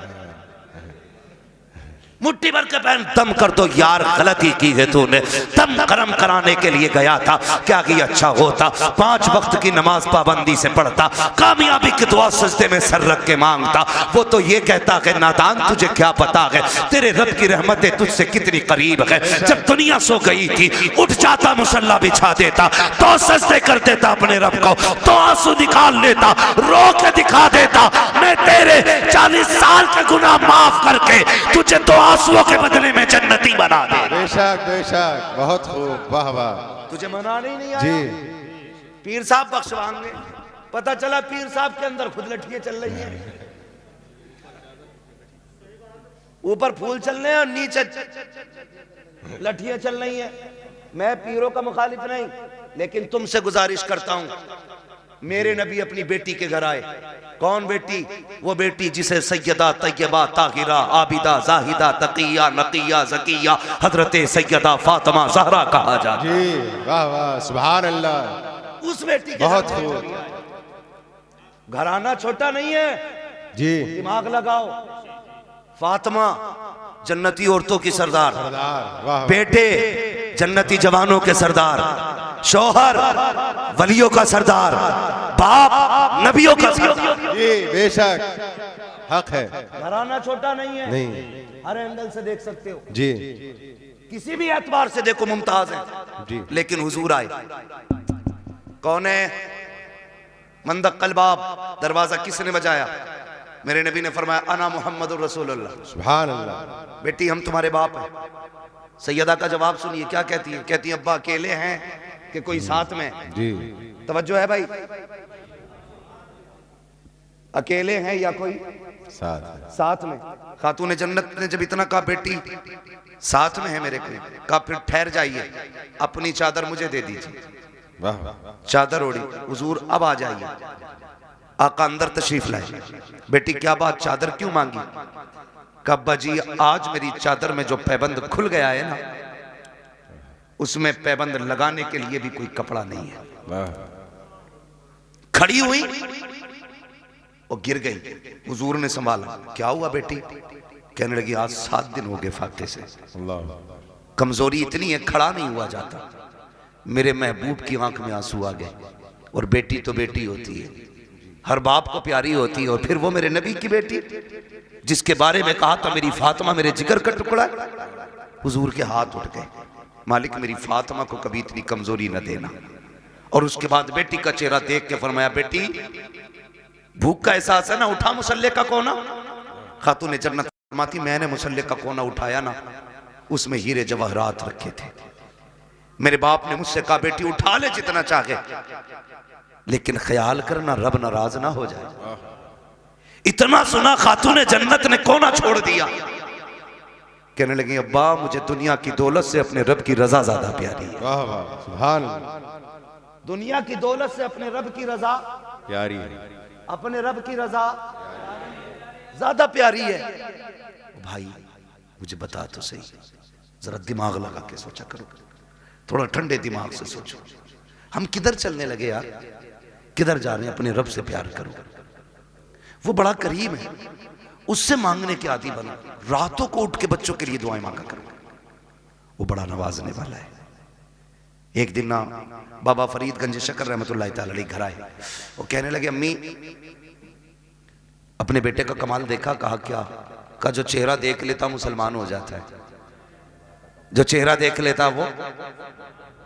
मुट्ठी भर के पहन दम कर दो यार, गलती की है तूने। दम गरम कराने के लिए गया था, क्या कि अच्छा होता 5 वक्त की नमाज पाबंदी से पढ़ता, कामयाबी की दुआ सजदे में सर रख के मांगता। वो तो ये कहता है नादान तुझे क्या पता है तेरे रब की रहमतें तुझसे कितनी करीब है। जब दुनिया सो गई थी उठ जाता, मुसल्ला बिछा देता, तो सजदे कर देता अपने रब को, तो आंसू निकाल लेता, रो के दिखा देता मैं तेरे 40 साल के गुनाह माफ करके तुझे तो आंसुओं के बदले में जन्नती बना दे। बेशक बेशक, बहुत खूब, वाह वाह। तुझे मनाने ही नहीं आया जी। पीर साहब बख्शवाएंगे। पता चला पीर साहब के अंदर खुद लठियां चल रही हैं, ऊपर फूल चल रहे हैं और नीचे लठियां चल रही हैं। मैं पीरों का मुखालिफ नहीं, लेकिन तुमसे गुजारिश करता हूं, मेरे नबी अपनी बेटी के घर आए। कौन बेटी? वो बेटी जिसे सैयदा तैयबा ताहिरा आबिदा जाहिदा तकिया नकिया जकिया हजरत सैयदा फातिमा ज़हरा कहा जाता जी। वाह वाह, सुभान अल्लाह। उस बेटी के बहुत घर खूब। घराना छोटा नहीं है जी। दिमाग लगाओ। फातिमा जन्नती औरतों की सरदार, वाह। बेटे जन्नती जवानों के सरदार, शौहर वलियों का सरदार, बाप नबियों का सरदार। जी बेशक, हक है। घराना छोटा नहीं है, नहीं। हर एंगल से देख सकते हो, जी। किसी भी एतबार से देखो मुमताज है जी। लेकिन हुजूर आए। कौन है? मंदक कलबाब। दरवाजा किसने बजाया? मेरे नबी ने फरमाया अना मुहम्मदुर रसूलुल्लाह, सुभान अल्लाह। बेटी हम तुम्हारे बाप हैं। सैयदा का जवाब सुनिए क्या कहती है, कहती है अब्बा अकेले हैं कि कोई साथ में? जी तवज्जो है भाई, अकेले हैं या कोई साथ में? खातून जन्नत ने जब इतना कहा बेटी साथ में है मेरे को, कहा फिर ठहर जाइए, अपनी चादर मुझे दे दीजिए। वाह। चादर ओढ़ी, हुजूर अब आ जाइए। आका अंदर तशरीफ लाए। बेटी क्या बात, चादर क्यों मांगी? कब्बा जी आज मेरी चादर में जो पैबंद खुल गया है ना, उसमें पैबंद लगाने के लिए भी कोई कपड़ा नहीं है। वाह। खड़ी हुई और गिर गई। हुजूर ने संभाला, क्या हुआ बेटी? कहने लगी आज 7 दिन हो गए फाके से, कमजोरी इतनी है खड़ा नहीं हुआ जाता। मेरे महबूब की आंख में आंसू आ गए। और बेटी तो बेटी होती है, हर बाप को प्यारी होती है, और फिर वो मेरे नबी की बेटी जिसके बारे में कहा था मेरी फातिमा मेरे जिगर का टुकड़ा है। हुजूर के हाथ उठ गए, मालिक मेरी फातिमा को कभी इतनी कमजोरी न देना। और उसके बाद बेटी का चेहरा देख के फरमाया बेटी भूख का एहसास है ना, उठा मुसल्ले का कोना। खातून जन्नत फरमाती मैंने मुसल्ले का कोना उठाया ना, उसमें हीरे जवाहरात रखे थे। मेरे बाप ने मुझसे कहा बेटी उठा ले जितना चाहे, लेकिन ख्याल करना रब नाराज ना हो जाए। इतना सुना खातून जन्नत ने कोना छोड़ दिया। कहने लगी अब्बा मुझे दुनिया की दौलत से अपने रब की रजा ज्यादा प्यारी है। वाह वाह सुभान अल्लाह। दुनिया की दौलत से अपने रब की रजा प्यारी है, अपने रब की रजा ज्यादा प्यारी है। भाई मुझे बता तो सही, जरा दिमाग लगा के सोचा करो, थोड़ा ठंडे दिमाग से सोचो, हम किधर चलने लगे यार, किधर जा रहे हैं? अपने रब से प्यार करो, वो बड़ा करीम है, उससे मांगने के आदी बनो। रातों को उठ के बच्चों के लिए दुआएं मांगा करो, वो बड़ा नवाजने वाला है। एक दिन ना बाबा फरीदगंज शकर रहमतुल्लाह तआला अलैह घर आए, वो कहने लगे अम्मी अपने बेटे का कमाल देखा? कहा क्या? का जो चेहरा देख लेता मुसलमान हो जाता है, जो चेहरा देख लेता वो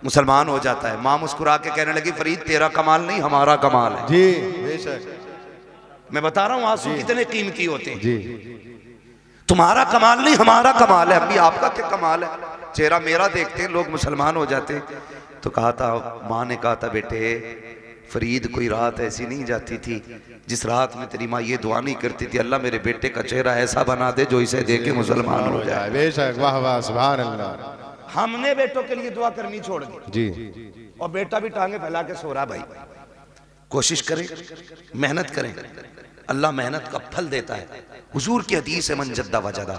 मुसलमान हो जाता है। मां मुस्कुरा के कहने लगी फरीद तेरा कमाल नहीं हमारा कमाल है। जी बेशक, मैं बता रहा हूं आंसू कितने कीमती होते हैं। जी तुम्हारा कमाल नहीं हमारा कमाल है। अम्मी आपका क्या कमाल है? चेहरा मेरा देखते हैं लोग मुसलमान हो जाते हैं। तो कहा था, माँ ने कहा था बेटे फरीद कोई रात ऐसी नहीं जाती थी जिस रात में तेरी माँ ये दुआ नहीं करती थी अल्लाह मेरे बेटे का चेहरा ऐसा बना दे जो इसे देख के मुसलमान हो जाए। बेशक, वाह वाह सुभान अल्लाह। हमने बेटों के लिए दुआ करनी छोड़ दी जी, और बेटा भी टांगे फैला के सो रहा। भाई कोशिश करें, मेहनत करें, अल्लाह मेहनत का फल देता है। हुजूर की हदीस है मन जद्दा वजदा,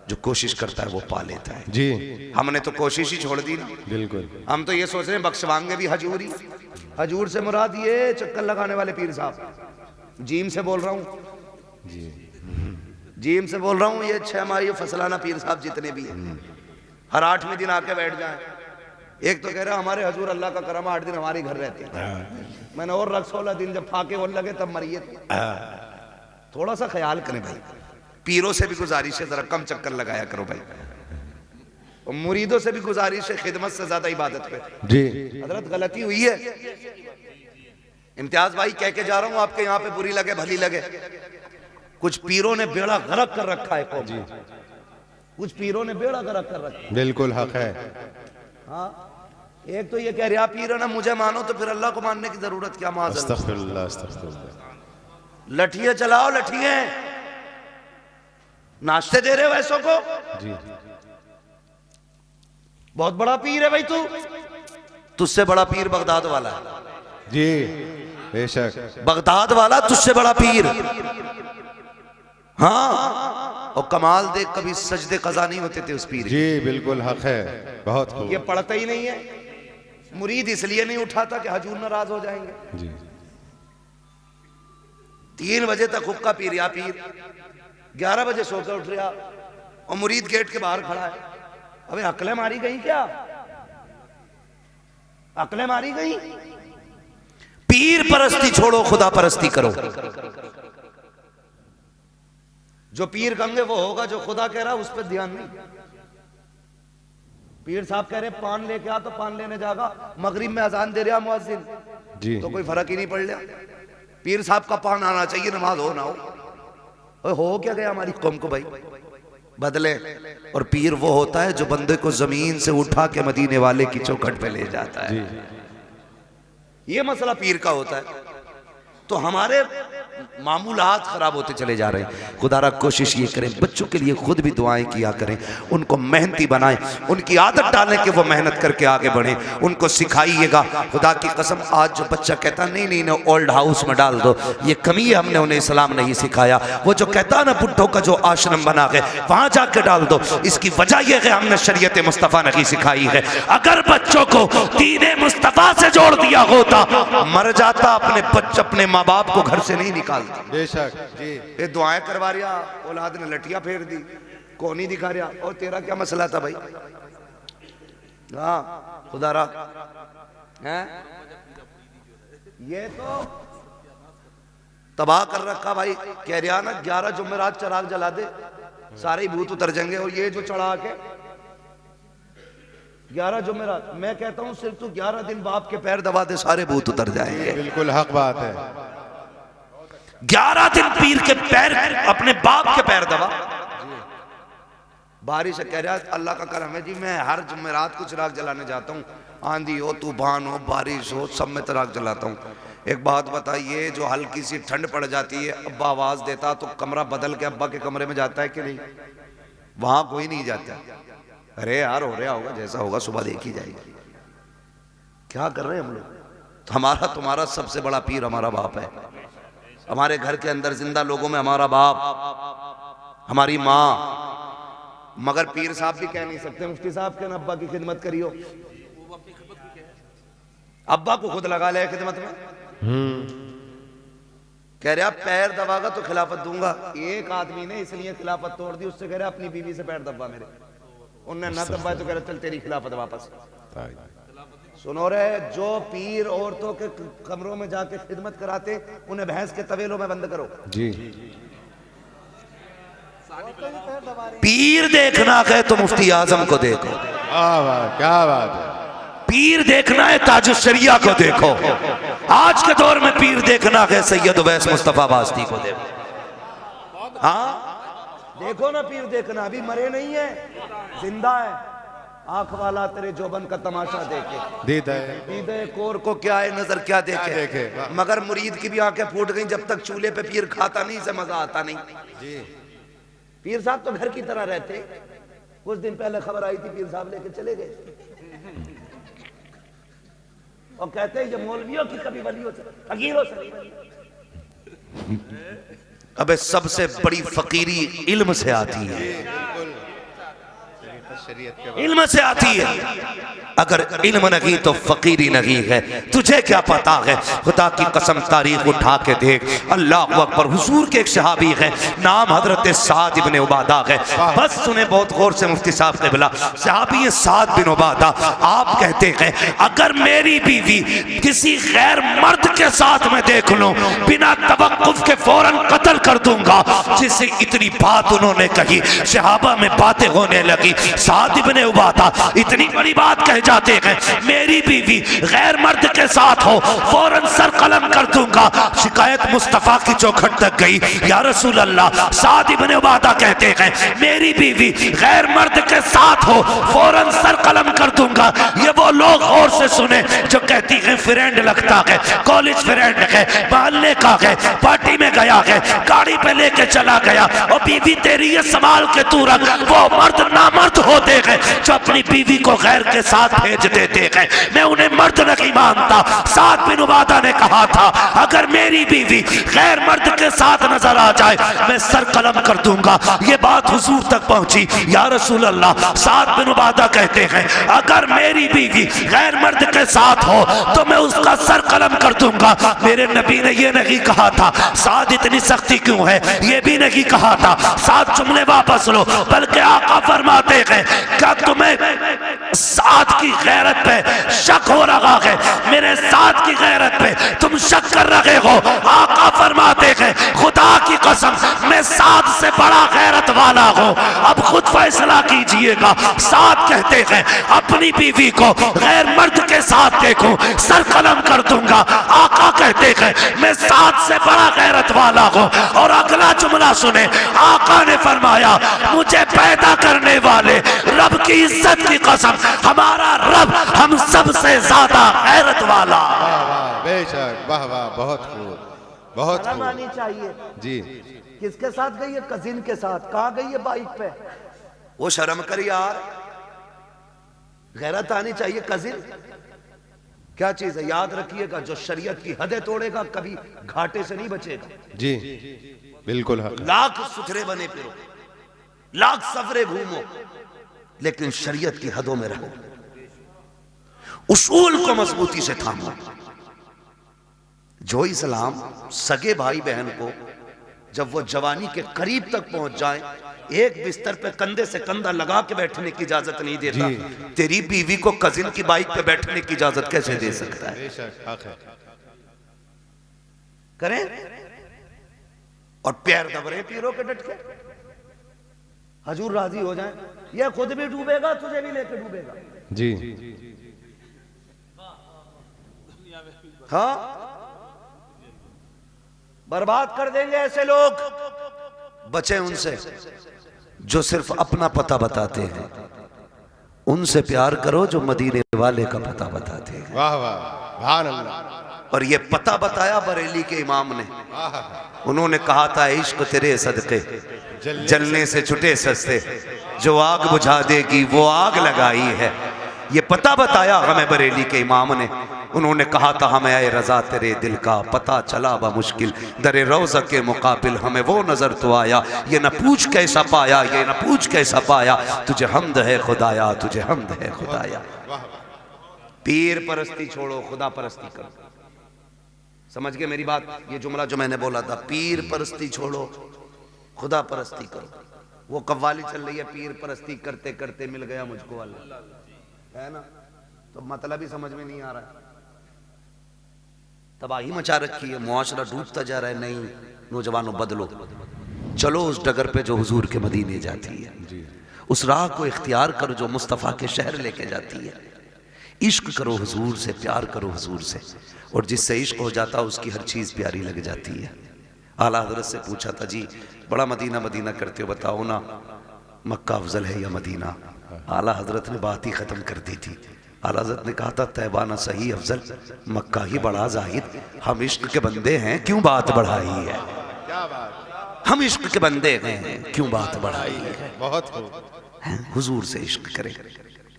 जो कोशिश करता है वो पा लेता है। जी हमने तो कोशिश ही छोड़ दी ना। बिल्कुल। हम तो ये सोच रहे हैं बख्शवाएंगे भी हजूरी। हजूर से मुराद ये चक्कर लगाने वाले पीर साहब, जीम से बोल रहा हूँ, जीम से बोल रहा हूँ, ये 6 माह ये फसलाना पीर साहब जितने भी हैं हर 8वें दिन आके बैठ जाएं। एक तो कह रहा हमारे हजूर अल्लाह का करम 8 दिन हमारे घर रहते हैं। मैंने और रख 16 दिन जब फाके होने लगे तब मरिए। थोड़ा सा ख्याल करें भाई, पीरों से भी गुजारिश है जरा कम चक्कर लगाया करो भाई, और मुरीदों से भी गुजारिश है खिदमत से ज्यादा इबादत पे। जी हजरत गलती हुई है। इम्तियाज भाई कह के जा रहा हूं आपके यहाँ पे बुरी लगे भली लगे, कुछ पीरों ने बेड़ा गर्क कर रखा है कौम। कुछ पीरों ने बेड़ा गर्क कर रखा है। बिल्कुल हक है। हाँ, एक तो ये कह रहा पीर ना मुझे मानो तो फिर अल्लाह को मानने की जरूरत क्या? माज़अल्लाह। अस्तगफिरुल्लाह अस्तगफिरुल्लाह। लठिए चलाओ, लठिए नाश्ते दे रहे हो ऐसों को। जी बहुत बड़ा पीर है भाई तू, तुझसे बड़ा पीर बगदाद वाला है। जी बेशक, बगदाद वाला तुझसे बड़ा पीर। हाँ, और कमाल देख कभी सजदे कज़ा नहीं होते थे उस पीर। जी बिल्कुल हक है, बहुत खूब। ये पढ़ता ही नहीं है, मुरीद इसलिए नहीं उठाता कि हजूर नाराज हो जाएंगे। जी 3 बजे तक हुक्का पी रहा पीर, 11 बजे सोकर उठ रहा और मुरीद गेट के बाहर खड़ा है। अबे अकलें मारी गई क्या? अकलें मारी गई? पीर परस्ती छोड़ो, खुदा परस्ती करो। जो पीर कहेंगे वो होगा, जो खुदा कह रहा उस पर ध्यान नहीं। पीर साहब कह रहे पान लेके आ तो पान लेने जाएगा, मगरिब में अजान दे रहा मुअज्जिन जी तो कोई फर्क ही नहीं पड़ रहा। पीर साहब का पान आना चाहिए, नमाज हो ना हो। हो क्या गया हमारी कौम को भाई, बदले। और पीर वो होता है जो बंदे को जमीन से उठा के मदीने वाले की चौखट पे ले जाता है। ये मसला पीर का होता है। तो हमारे मामूलात खराब होते चले जा रहे हैं। खुदारा कोशिश ये करें, बच्चों के लिए खुद भी दुआएं किया करें, उनको मेहनती बनाएं, उनकी आदत डालें कि वो मेहनत करके आगे बढ़े, उनको सिखाइएगा। खुदा की कसम, आज जो बच्चा कहता नहीं नहीं ना ओल्ड हाउस में डाल दो, ये कमी है, हमने उन्हें इस्लाम नहीं सिखाया। वो जो कहता है ना बुढ़ों का जो आश्रम बना है वहां जाके डाल दो, इसकी वजह यह है हमने शरीयत मुस्तफ़ा नहीं सिखाई है। अगर बच्चों को दीन मुस्तफ़ा से जोड़ दिया होता, मर जाता अपने बच्चे अपने माँ बाप को घर से नहीं निकालते। बेशक जी। ये दुआएं करवा रिया, औलाद ने लटिया फेर दी, को नहीं दिखा रहा। और तेरा क्या मसला था भाई? हाँ खुदारा है, ये तो तबाह कर रखा भाई। कह रहा ना 11 जुमेरात चराग जला दे, सारे भूत उतर जाएंगे। और ये जो चढ़ा के 11 जुमेरात, मैं कहता हूं सिर्फ तू 11 दिन बाप के पैर दबा दे, सारे भूत उतर जाएंगे। बिल्कुल हक बात है। 11 दिन पीर के पैर, अपने बाप के पैर दबा। बारिश कह रहा अल्लाह का करम है जी, मैं हर जुमेरात को चिराग जलाने जाता हूँ, आंधी हो तूफान हो बारिश हो सब में चिराग जलाता हूँ। एक बात बताइए, जो हल्की सी ठंड पड़ जाती है, अब्बा आवाज देता तो कमरा बदल के अब्बा के कमरे में जाता है कि नहीं? वहां कोई नहीं जाता। अरे यार हो रहा होगा, जैसा होगा सुबह देखी जाएगी। क्या कर रहे हैं हम लोग? तो हमारा तुम्हारा सबसे बड़ा पीर हमारा बाप है। हमारे घर के अंदर जिंदा लोगों में हमारा बाप, हमारी माँ। मगर पीर साहब भी कह नहीं सकते मुफ्ती साहब के अब्बा की खिदमत करियो, अब्बा को खुद लगा ले खिदमत में। कह रहा पैर दबागा तो खिलाफत दूंगा। एक आदमी ने इसलिए खिलाफत तोड़ दी, उससे कह रहा अपनी बीवी से पैर दबा मेरे, उनने ना दबाया तो कह रहा चल तेरी खिलाफत वापस। सुनो रे, जो पीर औरतों के कमरों में जाके खिदमत कराते उन्हें भैंस के तवेलों में बंद करो जी। पीर देखना है तो मुफ्ती आजम को देखो। क्या बात है। पीर देखना है ताजुश शरिया को देखो। आज के दौर में पीर देखना है सैयद उवैस मुस्तफा बास्ती को देखो। हाँ देखो ना, पीर देखना, अभी मरे नहीं है, जिंदा है। आंख वाला तेरे जोबन का तमाशा देखे, दीदे कोर को क्या है नजर क्या देखे। मगर मुरीद की भी आंखें फूट गई जब तक चूल्हे पे पीर खाता नहीं, से मजा आता नहीं जी। पीर साहब तो घर की तरह रहते। कुछ दिन पहले खबर आई थी पीर साहब लेके चले गए और कहते हैं ये मौलवियों की कभी वलियों से फकीरों से नहीं। अबे सबसे बड़ी फकीरी इल्म से आती है, इल्म से आती है। अगर इल्म नहीं तो फकीरी नहीं है। तुझे क्या पता है? खुदा की कसम तारीख उठा के देख। अल्लाह अकबर। हुजूर के एक सहाबी है, नाम हजरत साद इब्ने उबादा है। बस सुने बहुत गौर से मुफ्ती साहब ने बोला, सहाबी साद बिन उबादा। आप कहते हैं अगर मेरी बीवी किसी गैर मर्द के साथ में देख लूं, बिना तवक्कुफ के फौरन कत्ल कर दूंगा। जिससे इतनी बात उन्होंने कही, सहाबा में बातें होने लगी। साद इब्ने उबादा इतनी बड़ी बात कह जाते हैं, मेरी बीवी गैर मर्द के साथ हो फौरन सर कलम कर दूंगा। शिकायत मुस्तफा की चौखट तक गई, या रसूल अल्लाह। साद इब्ने उबादा कहते हैं मेरी बीवी गैर मर्द के साथ हो फौरन सर कलम कर दूंगा। ये वो लोग और से सुने जो कहती है फ्रेंड लगता है, कॉलेज फ्रेंड है, मोहल्ले का है, पार्टी में गया है, गाड़ी पे लेके चला गया और बीवी तेरी ये संभाल के तू रख। वो मर्द नामर्द होते हैं जो अपनी बीवी को गैर के साथ भेज देते हैं, मैं उन्हें मर्द नहीं मानता। साद बिन उबादा ने कहा था अगर मेरी बीवी गैर मर्द के साथ नजर आ जाए मैं सर कलम कर दूंगा। ये बात हुजूर तक पहुंची, या रसूल अल्लाह। साद बिन उबादा कहते हैं अगर मेरी बीवी गैर मर्द के साथ हो तो मैं उसका सर कलम कर दूंगा। मेरे नबी ने ये नहीं कहा था साद इतनी सख्ती क्यों है, ये भी नहीं कहा था। साद जुमले वापस लो, बल्कि आका फरमाते हैं क्या तुम्हें साथ की गैरत पे शक हो रहा है, मेरे साथ की गैरत पे तुम शक कर रहे हो। आका फरमाते हैं खुदा की कसम मैं साथ से बड़ा गैरत वाला हूँ। अब खुद फैसला कीजिएगा। साथ कहते हैं अपनी बीवी को गैर मर्द के साथ देखूं सर कलम कर दूंगा। आका कहते हैं मैं साथ से बड़ा गैरत वाला हूँ। और अगला जुमला सुने, आका ने फरमाया मुझे पैदा करने वाले रब की इज्जत की कसम हमारा रब हम सब से ज्यादा गैरत वाला। वाह वाह, बेशक, वाह वाह, बहुत खूब, बहुत शर्म खूब आनी चाहिए। जी। किसके साथ गई है? कजिन के साथ। कहाँ गई है? बाइक पे। वो शर्म कर यार, गैरत आनी चाहिए। कजिन क्या चीज है? याद रखिएगा, जो शरीयत की हदें तोड़ेगा कभी घाटे से नहीं बचेगा। जी बिल्कुल हक। लाख सुथरे बने फिरो, लाख सफरे घूमो, लेकिन शरीयत की हदों में रहो, उसूल को मजबूती से थामो। जो इस्लाम सगे भाई बहन को जब वो जवानी के करीब तक पहुंच जाए एक बिस्तर पे कंधे से कंधा लगा के बैठने की इजाजत नहीं देता, तेरी बीवी को कजिन की बाइक पे बैठने की इजाजत कैसे दे सकता है? बेशक हक है। करें और पैर दबरे पीरों के डट के, हजूर राजी हो जाए। ये खुद भी डूबेगा, तुझे भी लेके डूबेगा। जी हाँ, बर्बाद कर देंगे ऐसे लोग। बचे उनसे जो सिर्फ अपना पता बताते हैं, उनसे प्यार करो जो मदीने वाले का पता बताते हैं। वाह वाह, भान अल्लाह। और ये पता बताया बरेली के इमाम ने। उन्होंने कहा था इश्क तेरे सदके जलने से छुटे सस्ते, जो आग बुझा देगी वो आग लगाई है। ये पता बताया हमें बरेली के इमाम ने। उन्होंने कहा था हमें ऐ रजा तेरे दिल का पता चला बा मुश्किल, दरे रोज़ा के मुकाबिल हमें वो नजर तो आया। ये न पूछ कैसा पाया, ये न पूछ कैसा पाया, तुझे हमद है खुदाया, तुझे हमद है खुदाया। पीर परस्ती छोड़ो, खुदा परस्ती करो। समझ गए मेरी बात? ये जुमला जो मैंने बोला था, पीर परस्ती छोड़ो खुदा परस्ती करो। वो कव्वाली चल रही है, पीर परस्ती करते करते मिल गया मुझको अल्लाह, है ना? तो मतलब ही समझ में नहीं आ रहा है। तबाही मचा रखी है, मुआशरा डूबता जा रहा है। नहीं नौजवानों बदलो, चलो उस डगर पे जो हुजूर के मदीने जाती है, उस राह को इख्तियार करो जो मुस्तफ़ा के शहर लेके जाती है। इश्क करो हुजूर से, प्यार करो हुजूर से, और जिससे इश्क हो जाता है उसकी हर चीज़ प्यारी लग जाती है। आला हज़रत से पूछा था जी बड़ा मदीना मदीना करते हो, बताओ ना मक्का अफजल है या मदीना? आला हज़रत ने बात ही ख़त्म कर दी थी। आला हज़रत ने कहा था तैबाना सही अफजल, मक्का ही बड़ा जाहिद। हम इश्क के बंदे हैं क्यों बात बढ़ाई है? क्या बात, हम इश्क के बंदे हैं क्यों बात बढ़ाई है? बहुत खूब। हुजूर से इश्क करें,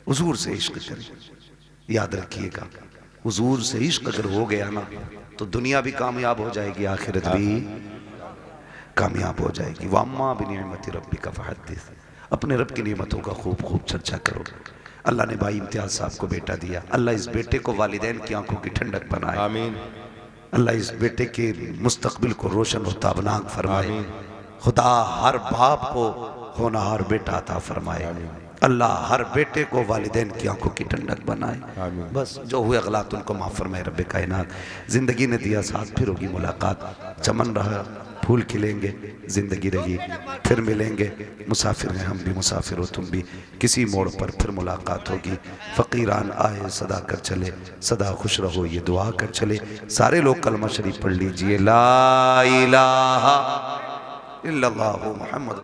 हुजूर से इश्क करें। याद रखिएगा, हुजूर से इश्क अगर हो गया ना तो दुनिया भी कामयाब हो जाएगी, आखिरत भी कामयाब हो जाएगी। वम्मा बिनिअमति रब्बिका फहद्दिस, अपने रब की नेमतों का खूब खूब चर्चा करो। अल्लाह ने भाई इम्तियाज साहब को बेटा दिया, अल्लाह इस बेटे को वालिदैन की आंखों की ठंडक बनाए। आमीन। अल्लाह इस बेटे के मुस्तकबिल को रोशन और ताबनाक फरमाए। खुदा हर बाप को होनहार बेटा अता फरमाए। अल्लाह हर बेटे को वालिदैन की आंखों की ठंडक बनाए। बस जो हुए गलत उनको माफ़ फरमाए रब्बे कायनात। ज़िंदगी ने दिया साथ, फिर होगी मुलाकात। चमन रहा, फूल खिलेंगे, ज़िंदगी रही, फिर मिलेंगे। मुसाफिर हैं हम भी, मुसाफिर हो तुम भी, किसी मोड़ पर फिर मुलाकात होगी। फ़कीरान आए सदा कर चले, सदा खुश रहो ये दुआ कर चले। सारे लोग कलमा शरीफ पढ़ लीजिए, ला इलाहा इल्लल्लाहु मुहम्मद।